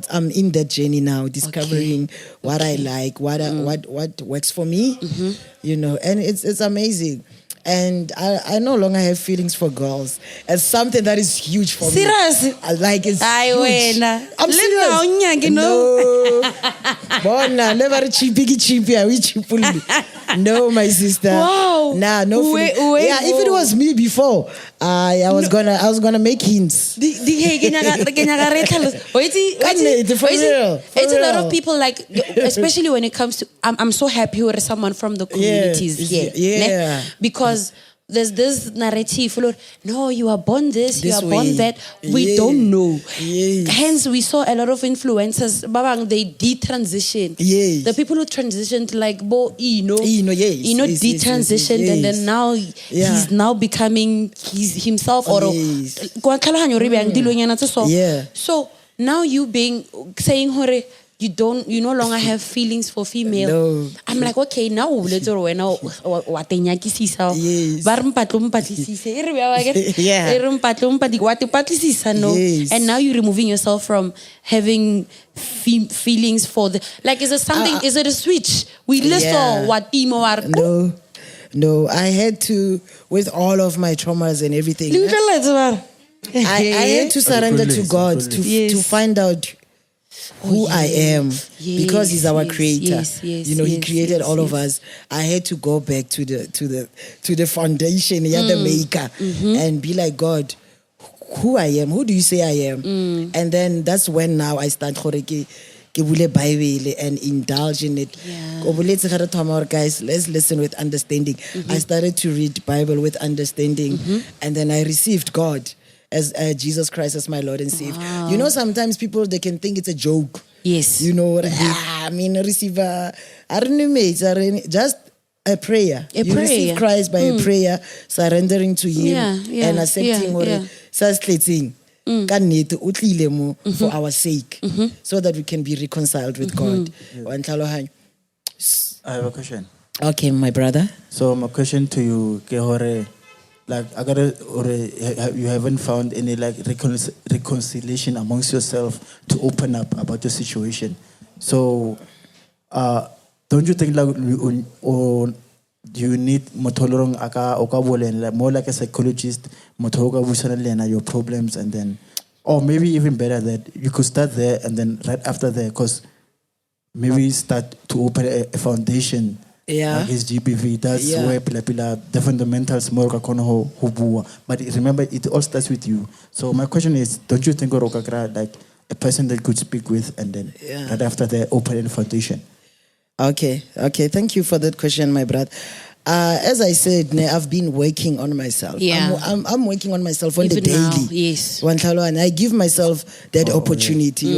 I'm in that journey now, discovering what I like, what works for me, you know, and it's amazing. And I no longer have feelings for girls. It's something that is huge for me. Serious? I like it. I'm serious. No. Bona, never cheapy. No, my sister. Wow. Nah, no feeling. If it was me before, I was gonna make hints. It's a lot of people like, especially when it comes to. I'm so happy with someone from the communities here. Yeah. Because there's this narrative, no, you are born this, you are way. born that. We don't know. Yes. Hence, we saw a lot of influencers, babang, they detransition. Yes. The people who transitioned, like, yes. detransitioned, Yes. and then now he's now becoming himself. Yes. Yeah. So now you saying, hore, you no longer have feelings for female. No. I'm like, okay, now let's go. Now what Yes. Yes. And now you're removing yourself from having feelings for the, like, is it something, is it a switch? We listen what emo are. No, I had to, with all of my traumas and everything, I had to surrender to God to find out who I am, because He's our creator. He created all of us. I had to go back to the foundation, the maker, and be like, God, who I am, who do you say I am? And then that's when now I start Bible and indulge in it. Guys, let's listen with understanding. I started to read Bible with understanding, and then I received God as Jesus Christ as my Lord and Savior. Wow. Sometimes people, they can think it's a joke. Yes. Receive just a prayer. You receive Christ by a prayer, surrendering to Him and accepting for our sake, so that we can be reconciled with God. I have a question. Okay, my brother. So my question to you, Kehore, like you haven't found any like reconciliation amongst yourself to open up about your situation. So don't you think like or do you need motolorong more like a psychologist, your problems, and then, or maybe even better that you could start there and then right after there, because maybe start to open a foundation. Like his GBV, that's where the fundamentals more bua. But remember, it all starts with you. So my question is, don't you think like a person that could speak with, and then right after that open a foundation? Okay. Thank you for that question, my brother. As I said, I've been working on myself. I'm working on myself on Even the daily. now, yes. And I give myself that opportunity.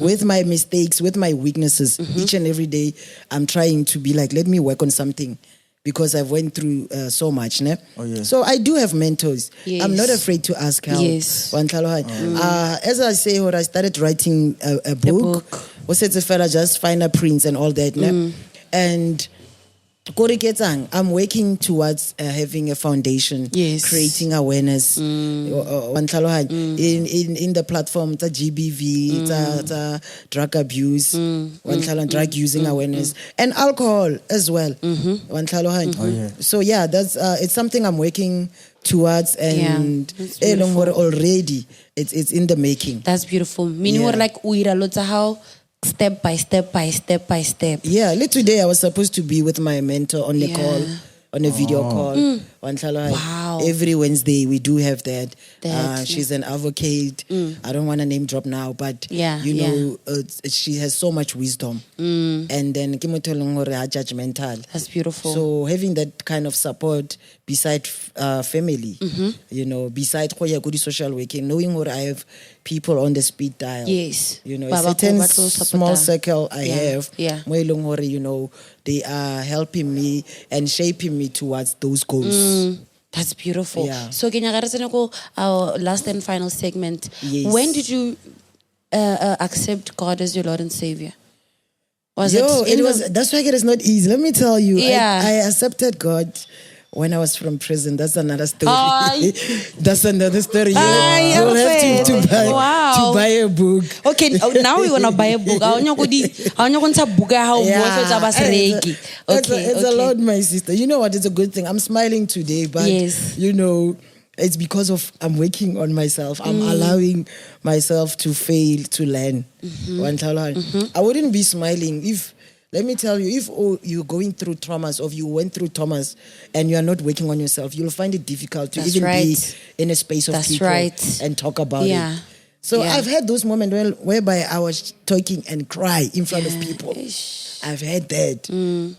With my mistakes, with my weaknesses, each and every day, I'm trying to be like, let me work on something, because I've went through so much. So I do have mentors. Yes. I'm not afraid to ask help. Yes. As I say, I started writing a book. Just Finer Prints and all that. And I'm working towards having a foundation, creating awareness in the platform, the GBV, the drug abuse, drug using awareness, and alcohol as well. So that's it's something I'm working towards, and already it's in the making. That's beautiful. Meaning we're like how step by step. Yeah, today I was supposed to be with my mentor on the call, on a video call. Wow. Every Wednesday we do have that. She's an advocate. I don't want to name drop now, but she has so much wisdom. And then judgmental. That's beautiful. So having that kind of support beside family, beside social working, knowing what I have people on the speed dial. Yes. A certain small circle I have, they are helping me and shaping me towards those goals. That's beautiful. Yeah. So, our last and final segment. Yes. When did you accept God as your Lord and Savior? That's why it is not easy. Let me tell you, I accepted God when I was from prison. That's another story. That's another story. You'll have to buy a book. Okay, now we're gonna buy a book. It's a lot, my sister. You know what? It's a good thing. I'm smiling today, but it's because of I'm working on myself. I'm allowing myself to fail, to learn. I wouldn't be smiling if. Let me tell you, if you're going through traumas, or if you went through traumas and you're not working on yourself, you'll find it difficult to be in a space of people and talk about it. So I've had those moments whereby I was talking and cry in front of people. I've had that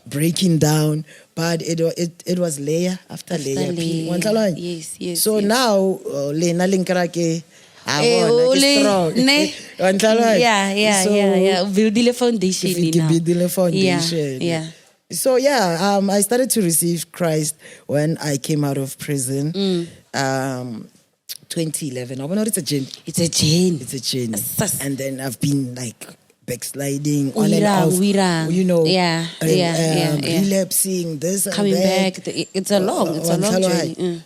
breaking down, but it was layer after layer. Yes. So now Lena Linkarake. Yeah. Build the foundation. Yeah. So I started to receive Christ when I came out of prison. 2011. I know it's a journey. It's a journey. And then I've been like backsliding on and off. You know, relapsing, this coming and that. back. It's a long journey.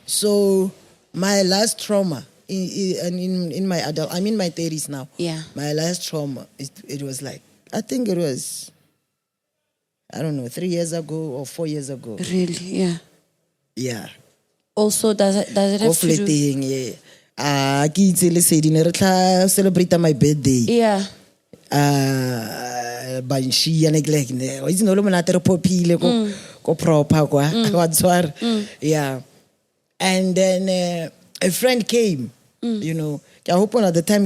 So my last trauma in my adult, I'm in my 30s now. Yeah. My last trauma, it was like, I think it was, I don't know, 3 years ago or 4 years ago. Really? Yeah. Yeah. Also, does it have to do? Yeah. Celebrate my birthday. Yeah. Banshi and like it's no matter popile go proper yeah. And then a friend came, you know. I hope at the time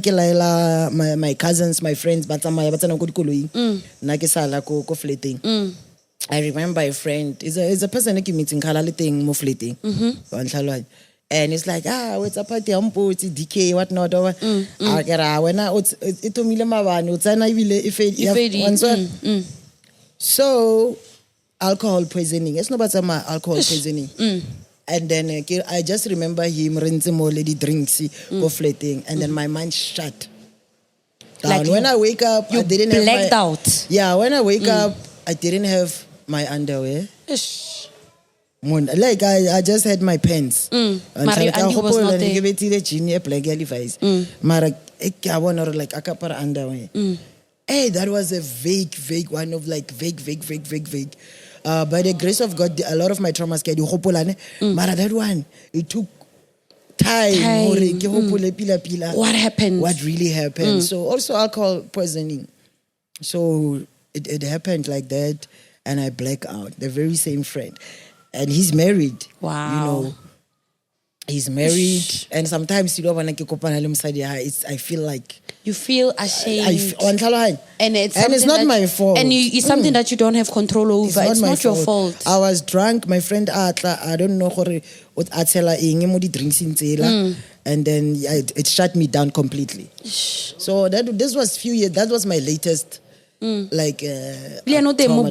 my cousins, my friends, but my I remember a friend is a person that meeting thing mo fleeting. And it's like, what's up at the it's DK, whatnot. So alcohol poisoning. It's not about some alcohol poisoning. And then I just remember him rinsing more lady drinks, go fleeting, and then my mind shut down. Like when I wake up, I didn't have blacked out. Yeah, when I wake up, I didn't have my underwear. Like I just had my pants. Mario Andy was not there. Hey, that was a vague one of like vague. By the grace of God, a lot of my traumas get you Mara that one, it took time. What happened? What really happened? So also alcohol poisoning. So it happened like that, and I black out. The very same friend. And he's married. Wow. You know, he's married. And sometimes, you know, when I feel like... You feel ashamed. And it's not my fault. And it's something that you don't have control over. It's not your fault. I was drunk. My friend Atla, I don't know what drinks in and then it shut me down completely. So this was few years. That was my latest... Like trauma.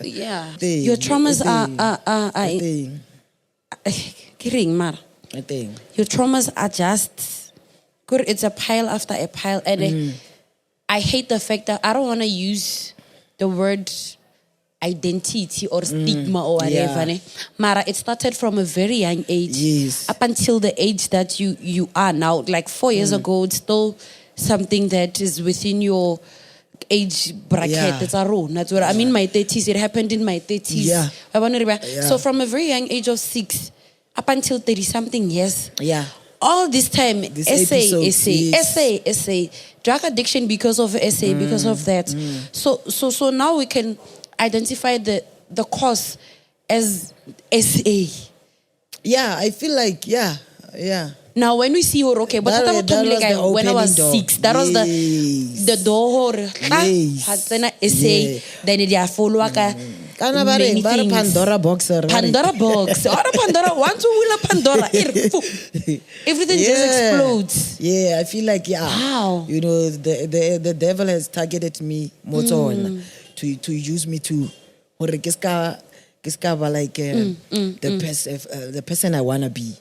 Yeah. Your traumas your traumas are just good. It's a pile after a pile, and I hate the fact that I don't want to use the word identity or stigma or whatever. Mara, it started from a very young age up until the age that you are now. Like 4 years ago, it's still something that is within your age bracket. That's what I'm in my 30s. It happened in my 30s. Yeah. So from a very young age of 6 up until 30 something years. Yeah. All this time, essay, drug addiction because of essay, because of that. So now we can identify the cause as SA. Yeah, I feel like yeah. Now, when we see her, okay, but when I was 6, that was the door. Essay, then they follow many things. Pandora box. Pandora box. Pandora. Once we will Pandora, everything just explodes. Yeah, I feel like Wow. You know, the devil has targeted me more to use me to discover like the person I wanna be.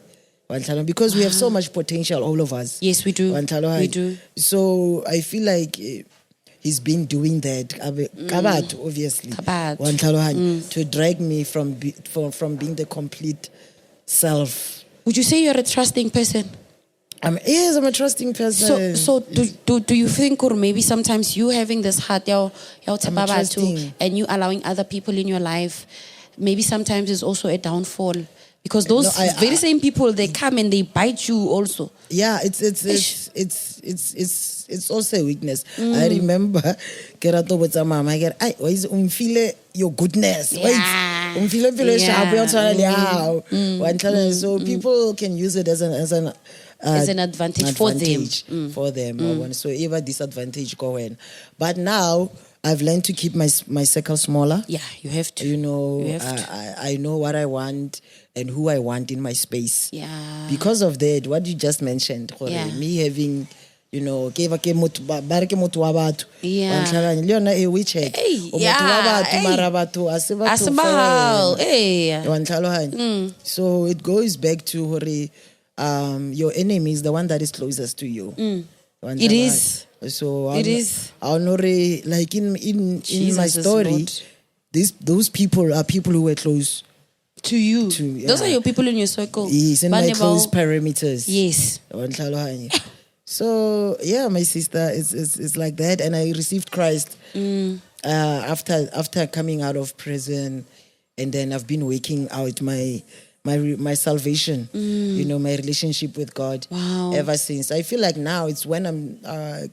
Because we have so much potential, all of us. Yes, we do. We do. So I feel like he's been doing that. Kabat, obviously. To drag me from being the complete self. Would you say you're a trusting person? Yes, I'm a trusting person. So do you think, or maybe sometimes you having this heart, and you allowing other people in your life, maybe sometimes is also a downfall? Because those very same people, they come and they bite you also. Yeah, it's also a weakness. I remember Kerato with mama. your goodness. Yeah. Wait, so people can use it as an advantage for them. For them. So even disadvantage go in. But now I've learned to keep my circle smaller. Yeah, you have to. You know, You have to. I know what I want and who I want in my space. Yeah. Because of that, what you just mentioned, me having, you know, Yeah. we check. So it goes back to your enemy is the one that is closest to you. It is. So It is. I'll know, like in my Jesus is story, Lord. those people are people who were close To you. To- Those yeah. are your people in your circle. Yes, in my Bane close bao- parameters. Yes. So yeah, my sister is like that, and I received Christ after coming out of prison, and then I've been working out my salvation, you know, my relationship with God. Wow. Ever since. I feel like now it's when I'm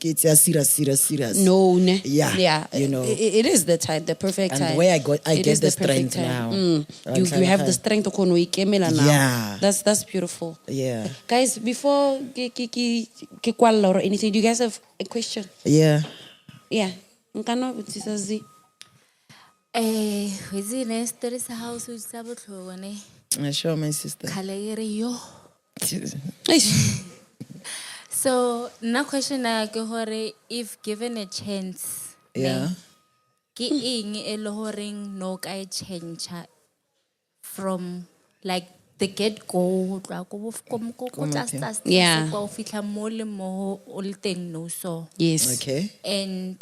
serious. No, ne? Yeah, Yeah. you know. It is the time, the perfect And time. where I It get is the perfect strength time. now. You have the strength to kono ikemela now. Yeah. That's beautiful. Yeah. Guys, before ke kwalla or anything, do you guys have a question? Yeah. Yeah. Nkano utsisa zi. Within story sa house with Sabotlho, ne? I show my sister. Kalerio. Eish. So, na question na ke hore if given a chance, Yeah. ki ing e le horeng no ka e change from like the get go Yeah. go fitla mo le mo o le teng no so. Yes. Okay. And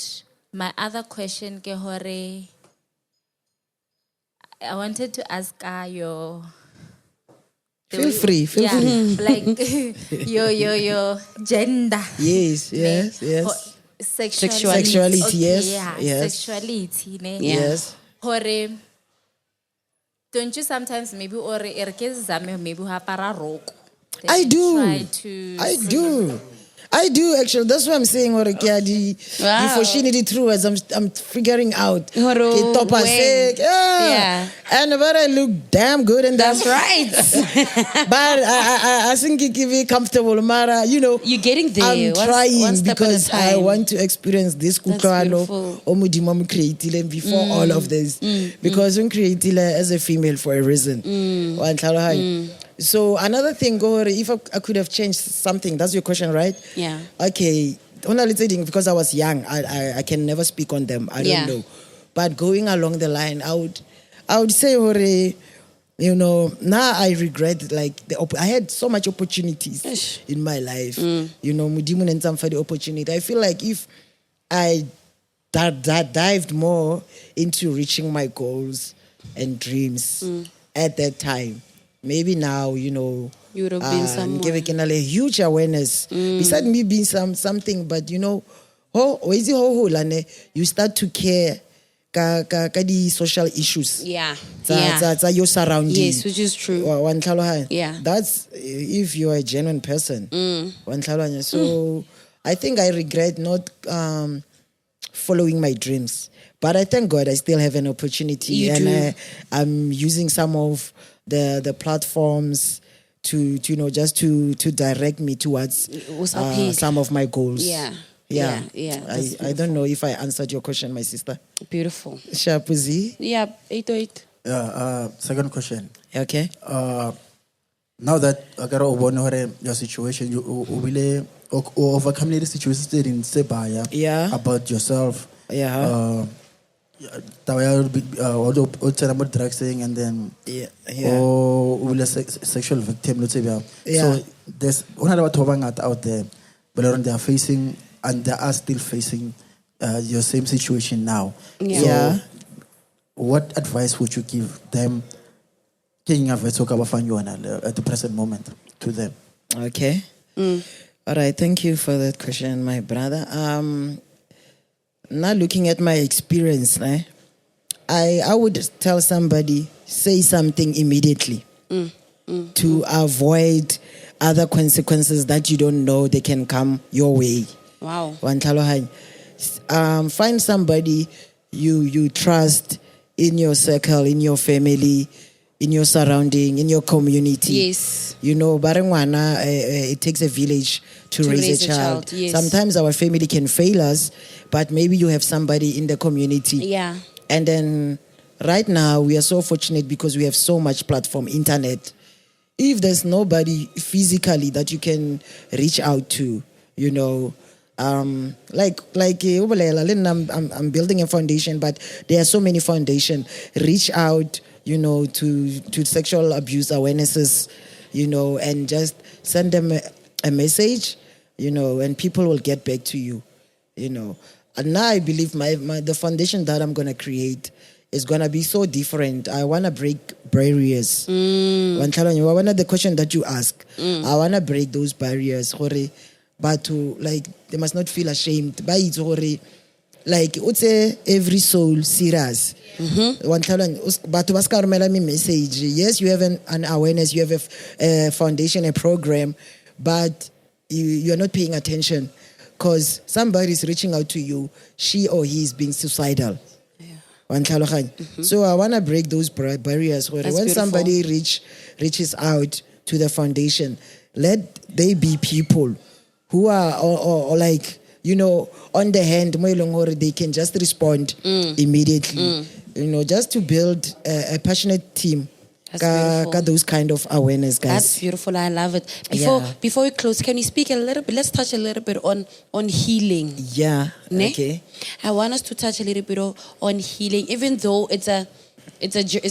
my other question ke hore I wanted to ask your Feel free. like your gender. Yes. Sexuality. Okay, Yes. yeah, Yes. sexuality. Ne? Yeah. Yes. Hore, don't you sometimes maybe or maybe hapara roko? I do. Try to I do actually. That's what I'm saying. Wow. Before she needed through as I'm figuring out. Horo, Okay, top and when? sick. Yeah. And but I look damn good in that. That's right. But I think it give me comfortable, Mara. You know, You're getting there. I'm trying one step because at a time. I want to experience this Kutlwano beautiful. Omudimam creatile before all of this. Because I'm creatile as a female for a reason. So another thing, if I could have changed something, that's your question, right? Yeah. Okay. Only thing because I was young, I can never speak on them. I Yeah. don't know. But going along the line, I would say, you know, now I regret like I had so much opportunities Ish. in my life. You know, mudimun and some for the opportunity. I feel like if I dived more into reaching my goals and dreams at that time, maybe now, you know, You would have been someone. giving a huge awareness. Besides me being something, but you know, you start to care ka the social issues. Yeah. Tsa your surrounding. Yes, which is true. Yeah. That's if you're a genuine person. So I think I regret not following my dreams. But I thank God I still have an opportunity. You do. And I'm using some of the platforms to you know, just to direct me towards some of my goals. Yeah. I don't know if I answered your question, my sister. Beautiful. Shapuzi. Yeah, 808. Second question. Okay. Now that I got over your situation, you will overcome the situation in Sebaya. Yeah. About yourself. Yeah. About drugs thing and then or sexual victim. Let's say so. There's one other out there, but they are facing and they are still facing your same situation now. Yeah. So, what advice would you give them? At the present moment to them. Okay. All right. Thank you for that question, my brother. Now looking at my experience, I would tell somebody, say something immediately to avoid other consequences that you don't know they can come your way. Wow. Find somebody you trust in your circle, in your family, in your surrounding, in your community. Yes. You know, barengwana, it takes a village to raise a child. Yes. Sometimes our family can fail us, but maybe you have somebody in the community. Yeah. And then right now we are so fortunate because we have so much platform, internet. If there's nobody physically that you can reach out to, you know, I'm building a foundation, but there are so many foundations. Reach out, you know, to sexual abuse awarenesses, you know, and just send them a message, you know, and people will get back to you, you know. And now I believe the foundation that I'm gonna create is gonna be so different. I wanna break barriers. The question that you ask, I wanna break those barriers, but to like they must not feel ashamed. By it, like every soul serious. But message. Yes, you have an awareness, you have a foundation, a program, but you're not paying attention because somebody is reaching out to you. She or he is being suicidal. So I want to break those barriers. When beautiful. Somebody reaches out to the foundation, let they be people who are or like, you know, on the hand, they can just respond immediately. You know, just to build a passionate team. Got those kind of awareness, guys. That's beautiful. I love it. Yeah. Before we close, can you speak a little bit? Let's touch a little bit on healing. Yeah. Ne? Okay. I want us to touch a little bit on healing, even though it's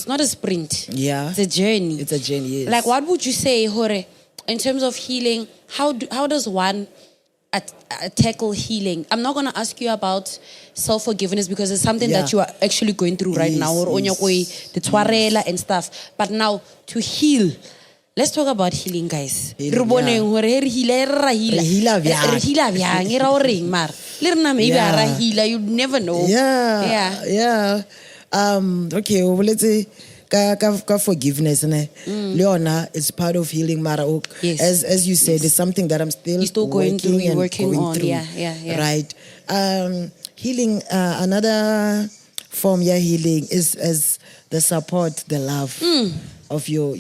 not a sprint. Yeah. It's a journey. It's a journey. Yes. Like, what would you say, Hore, in terms of healing? How does one tackle healing? I'm not going to ask you about self-forgiveness because it's something that you are actually going through right now, or on your way, the twarela and stuff. But now to heal, let's talk about healing, guys. Maybe you never know. Yeah. Okay, well, let's say forgiveness, Leona, it's part of healing. Yes. As you said, it's something that I'm still working on. through. Yeah. Right. Healing. Another form, healing is the support, the love of your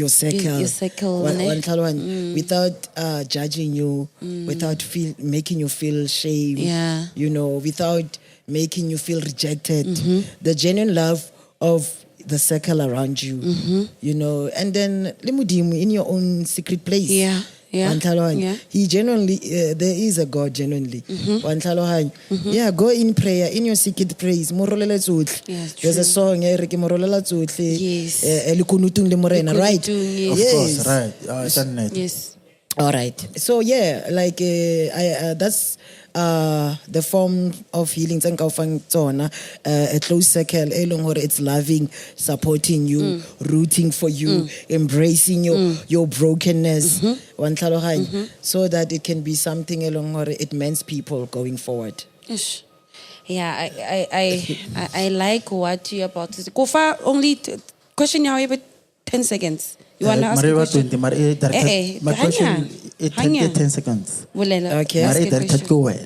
circle. Your circle, without judging you, without making you feel shame. Yeah. You know, without making you feel rejected. The genuine love of the circle around you, you know, and then in your own secret place. Yeah. He genuinely, there is a God genuinely. Yeah, go in prayer, in your secret praise. There's a song, right? Yes. Of course, right. Yes. All right. So that's the form of healing. A close circle, it's loving, supporting you, rooting for you, embracing your brokenness, so that it can be something it means people going forward. Yeah, I like what you're about to say. Go far, only question now, about 10 seconds. You want to ask a question? My question is 10 seconds. Okay.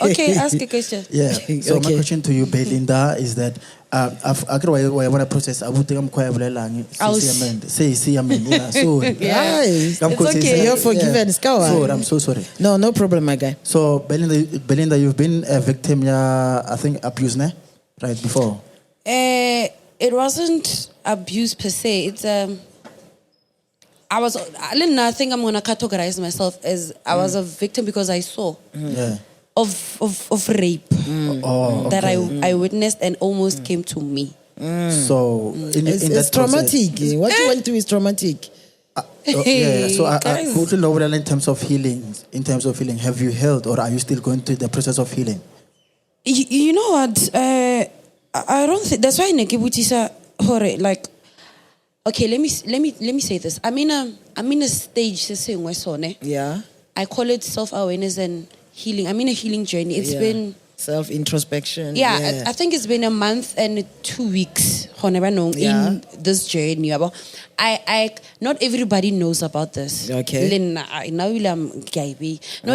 Okay, ask a question. Yeah. So my question to you, Belinda, is that I want to process. I would think I'm quite say amen. Yeah. So it's okay. You're forgiven. I'm so sorry. No problem, my guy. So Belinda, you've been a victim, I think abuse, right before. It wasn't abuse per se. It's I think I'm gonna categorize myself as I was a victim because I saw. Of rape that I witnessed and almost came to me. So it's traumatic. What you went through is traumatic. So I would know in terms of healing, have you healed or are you still going through the process of healing? You know what? I don't think that's why Nekibutisa like. Okay, let me say this. I'm in a stage Yeah. I call it self-awareness and healing. I'm in a healing journey. It's been self-introspection. Yeah, I think it's been a month and 2 weeks in this journey. I not everybody knows about this. Okay. Not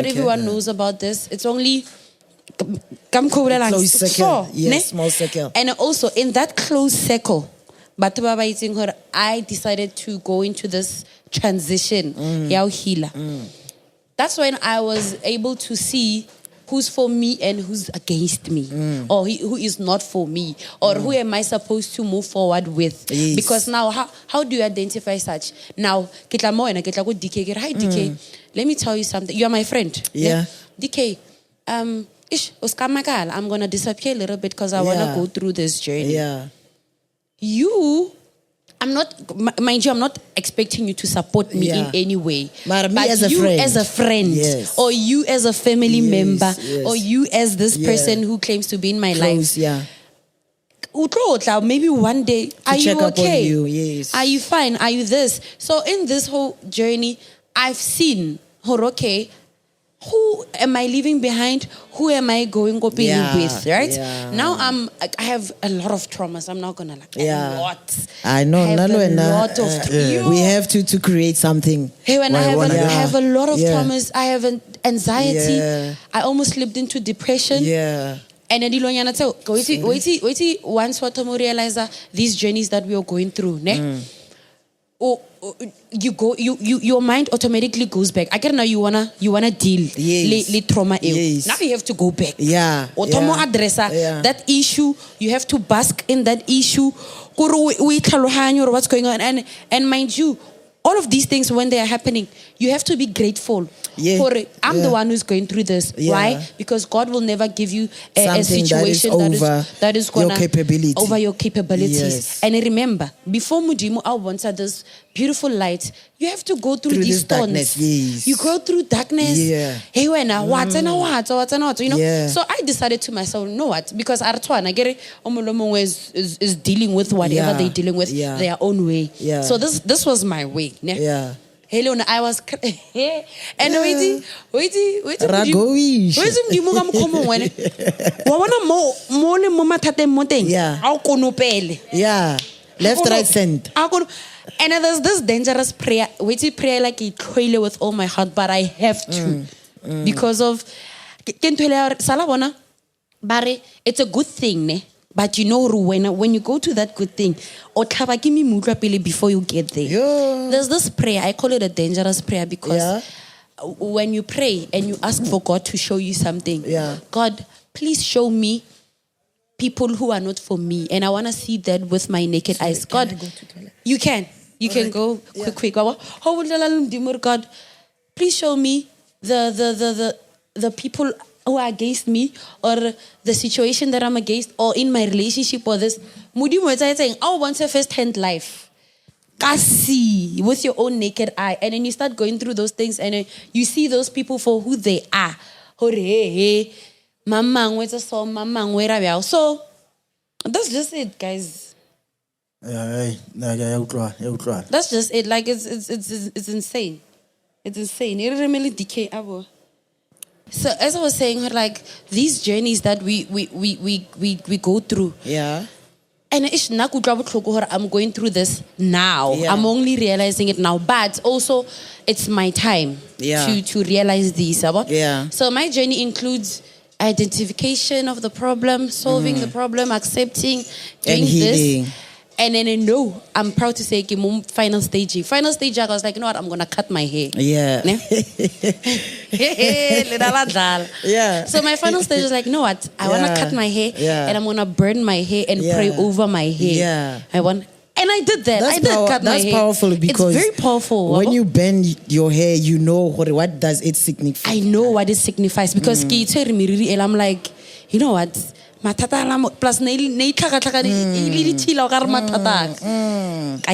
everyone knows about this. It's only Close circle. Yes, small circle. And also in that close circle, I decided to go into this transition. That's when I was able to see who's for me and who's against me, or who is not for me, or who am I supposed to move forward with. Yes. Because now, how do you identify such? Now, DK, hi DK, let me tell you something. You are my friend. Yeah. DK, I'm going to disappear a little bit because I want to go through this journey. Yeah. I'm not expecting you to support me in any way. But me as a friend. Yes. Or you as a family member, yes. or you as this person who claims to be in my life. Yeah. Maybe one day, are you okay? You, yes. Are you fine? Are you this? So in this whole journey, I've seen, okay, who am I leaving behind? Who am I going with? Right now, I have a lot of traumas. I'm not gonna a lot. I know. I have a lot of. We have to create something. Hey, when I have a lot of traumas. I have an anxiety. Yeah. I almost slipped into depression. Yeah. And then wait, once what I realize these journeys that we are going through, ne? Your mind automatically goes back. I get now you wanna deal le trauma. Yes. Now you have to go back. Yeah. Address that issue. You have to bask in that issue. What's going on? And mind you, all of these things when they are happening, you have to be grateful. I'm the one who's going through this. Why? Because God will never give you a situation that is gonna over your capabilities. Yes. And remember, before Mudimu I wanted this beautiful light, you have to go through these storms. Darkness, yes. You go through darkness. Yeah. Hey, what, you know? Yeah. So I decided to myself, you know what? Because Artuan, I get it, is dealing with whatever they're dealing with their own way. Yeah. So this was my way. Ne? Yeah. Hello, I was and wait. Ragoish. Yeah. Left, right, center. And there's this dangerous prayer. Pray like it with all my heart, but I have to because of it's a good thing, ne? But you know, when you go to that good thing, before you get there. Yeah. There's this prayer, I call it a dangerous prayer because when you pray and you ask for God to show you something, God, please show me people who are not for me. And I want to see that with my naked eyes. God, you can go quick. God, please show me the people who are against me, or the situation that I'm against, or in my relationship, or this. I want a first-hand life. See with your own naked eye, and then you start going through those things, and then you see those people for who they are. So that's just it, guys. That's just it. Like it's insane. It's insane. It really decay. So as I was saying, like these journeys that we go through. Yeah. And I'm going through this now. Yeah. I'm only realizing it now. But also it's my time to realize this. Yeah. So my journey includes identification of the problem, solving the problem, accepting, doing and healing. this. And then I'm proud to say final stage. Final stage, I was like, you know what, I'm gonna cut my hair. Yeah. Yeah. So my final stage was like, you know what, I wanna cut my hair and I'm gonna burn my hair and pray over my hair. Yeah. And I did that. That's I did cut my hair. That's powerful because it's very powerful. When you bend your hair, you know what does it signify. I know what it signifies because I'm like, you know what? Matata plus I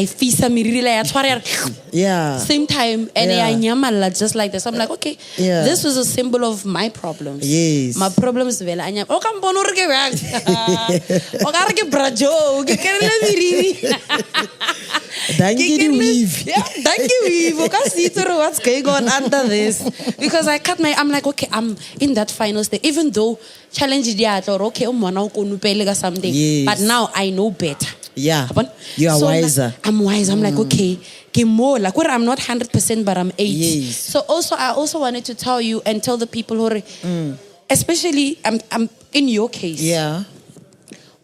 fisa same time and just like this. I'm like, okay, this was a symbol of my problems. Yes. My problems Thank you, weave. Yeah, thank you, weave. What's going on under this? Because I'm like, okay, I'm in that final stage. Even though challenge or okay, something. Yes. But now I know better. Yeah. You are wiser. I'm wise. I'm like, okay, more. Like, I'm not 100%, but I'm 80. Yes. So I also wanted to tell you and tell the people who especially I'm in your case. Yeah.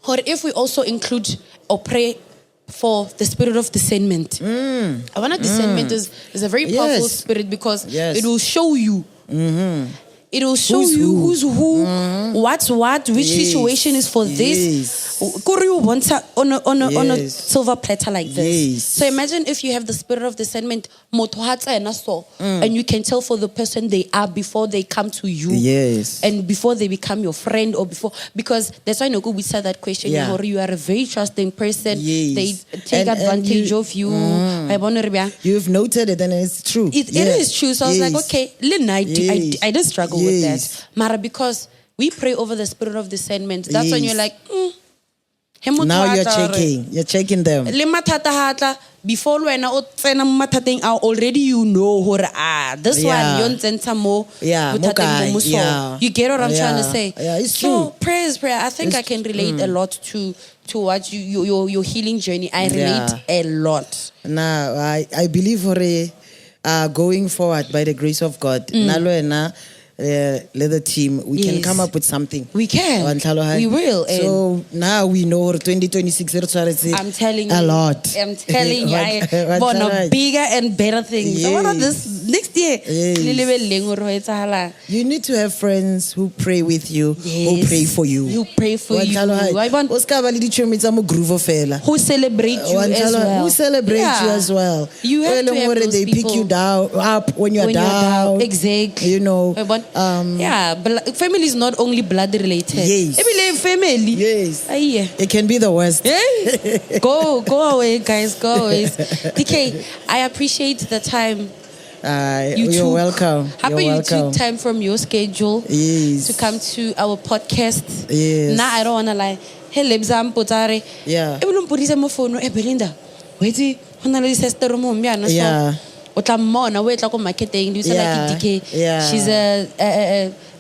Or if we also include or pray for the spirit of discernment. I want discernment is a very powerful Yes. spirit because Yes. it will show you. It will show you who's who, what's what, which Yes. situation is for this. Yes. Kuri you want on a Yes. silver platter like this. Yes. So imagine if you have the spirit of discernment, and you can tell for the person they are before they come to you. Yes. And before they become your friend or because that's why Nogu we said that question. Yeah. You are a very trusting person. Yes. They take And advantage you- of you. I wanna You've noted it and it's true. it is true. So I was like, okay, I Yes. didn't struggle with that. Yes. Mara, because we pray over the spirit of discernment. That's when you're Yes. like, Now you're checking. You're checking them. Le mathata hatla, before wena o tsena mo mathateng a already you know hore this Yeah. one yon tsenta mo Yeah, bothateng mo bo mo kae, so. yeah. You get what I'm trying to Yeah. say? Yeah, it's so true. prayer is prayer. I think I can relate a lot to what your healing journey. I relate a lot. Now, I believe for going forward by the grace of God, let the team, we can Yes. come up with something. We can. We will. And So now we know 2026 I'm telling you a lot. I'm telling you, I What want right. bigger and better things. So what are Yes. this next year? Yes. Le lebelleng hore ho etsahalang. You need to have friends who pray with you, who Yes. pray for you. Who pray for you. I want O ska ba le ditšhomi tsa mo groove fela. who celebrate you as well. Who celebrate Yeah. you as well. You have O e to leng have hore those they pick people you down up when you're when you're down. down. Exactly. You know. I want, family is not only blood related. Yes. Ebile family. Yes. Aye. It can be the worst. Hey, go away, guys, go away. DK, I appreciate the time you You're took. welcome. Happy You're you took welcome. time from your schedule Yes. to come to our podcast. Yes. Now I don't wanna lie. Hey, lebzampo tare. Yeah. Ebile mpodisa mo phone Belinda. Wait, hona le sister mo mbiana so. Yeah. O tla mmona o etla ko marketing. You say Yeah. like DK. Yeah. She's a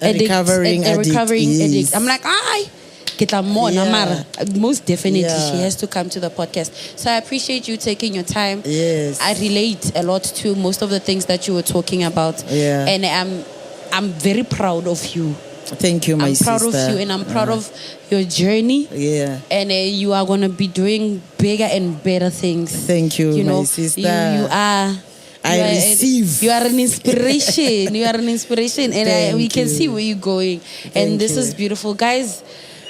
addict, recovering a addict, recovering yes. addict. I'm like, ai. Kita mona, Yeah. mara. Most definitely, Yeah. she has to come to the podcast. So I appreciate you taking your time. Yes. I relate a lot to most of the things that you were talking about. Yeah. And I'm very proud of you. Thank you, my I'm sister. proud of you, and I'm proud of your journey. Yeah. And you are gonna be doing bigger and better things. Thank you, You know, my sister. You are. I receive. You are an inspiration. You are an inspiration, and we can you. see where you're going. And this is beautiful, guys.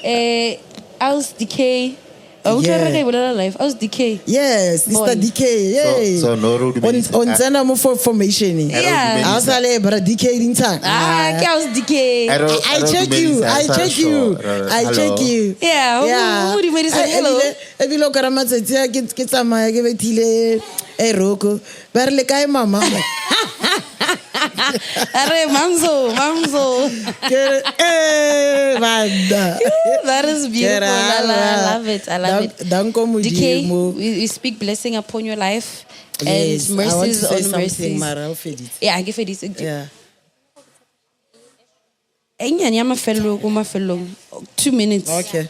I was DK. Yeah. I was DK. Yes, Mr. Bond. DK. Yay. So no road On tsena mo for formation. Yeah. I was like, bra DK dintang. I was DK. I check you. I check you. I check you. Yeah. Yeah. Who do you say hello? Ebile o ka rama tsatsi a ke tsamaya ke bethile roko. Ba re le kae mama? Arre, mamzo. Banda. That is beautiful. I love it. I love it. Danko DK, Modimo. we speak blessing upon your life Yes, and I want to mercies say on something, mercies. Mara, I'll feed it. Yeah, I give it this. Yeah. Enyane ya mafelo ko mafelong. 2 minutes. Okay.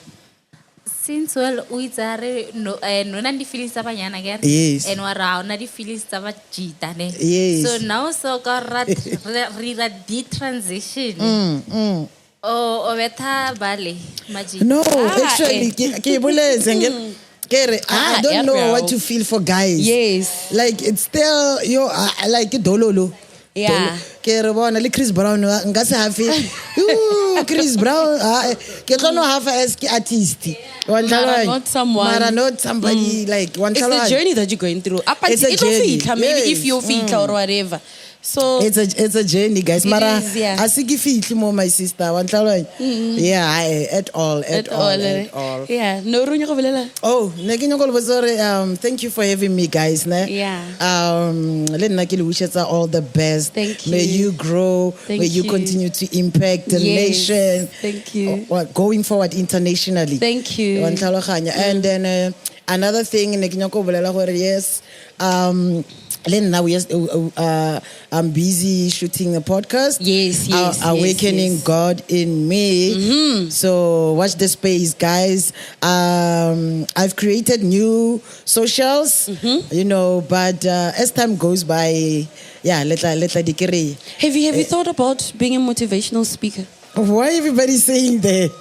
Since well we are no na di feelings tsa banyana ke re Yes. and wa ra na di feelings tsa ba jita ne. Yes. So now so ka re the transition. O betha bale maji. No, actually, ke boletse ke I don't know what to feel for guys. Yes. Like it's still like dololo. Yeah. Ke re bona le Chris Brown nka se hafe. Chris Brown ke tlo no half as ke artist. Mara not someone. Mara not somebody like one. It's the journey that you're going through. Up It's until a journey. maybe Yes. if you feel or whatever. So It's a journey, guys. Mara, is, yeah. asiki fitli mo my sister. Yeah, at all. Yeah. No runyo go bolela. Oh, ne ke nyako le botsa gore, thank you for having me, guys. Ne? Yeah. Le nna ke le wishetsa all the best. Thank May you. you grow. Thank May you you. continue to impact the Yes. nation. Thank you. Going forward internationally. Thank you. Wa ntlhaloganya. And then another thing ne ke nyako bolela gore yes, now I'm busy shooting a podcast. Yes. Awakening God in me. So watch the space, guys. I've created new socials, but as time goes by, yeah, let dikiri. Have you thought about being a motivational speaker? Why everybody saying that?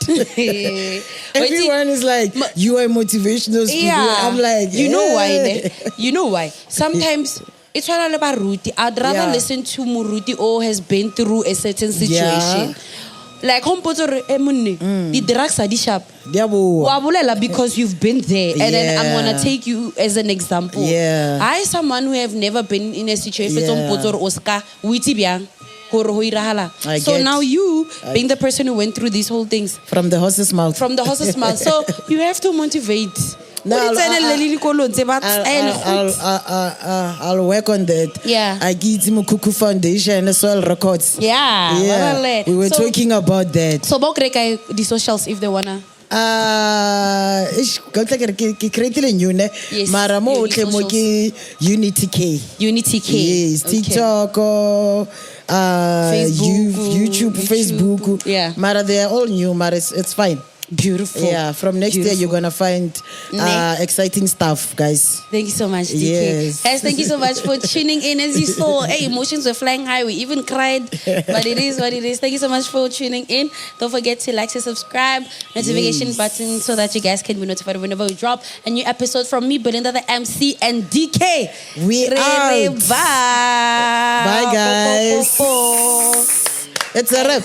Everyone is like, you are a motivational speaker. Yeah. I'm like, you know why? Ne? You know why? Sometimes it's all about Ruti. I'd rather listen to Muruti or has been through a certain situation. Like the drugs are sharp. Because you've been there, and then I'm gonna take you as an example. I someone who have never been in a situation. So now you, being the person who went through these whole things from the horse's mouth. So you have to motivate. I'll work on that. I give him a Kuku Foundation as well records. We were talking about that. So the socials if they wanna. Unity K. Yes, TikTok, YouTube, Facebook. Mara, they are all new. Mara, it's fine. Beautiful. Yeah, from next year you're gonna find exciting stuff, guys. Thank you so much, DK. Yes. Guys, thank you so much for tuning in. As you saw, emotions were flying high. We even cried, but it is what it is. Thank you so much for tuning in. Don't forget to like, to subscribe, notification button so that you guys can be notified whenever we drop a new episode from me, Belinda the MC, and DK. We out. Bye. Bye, guys. It's a wrap.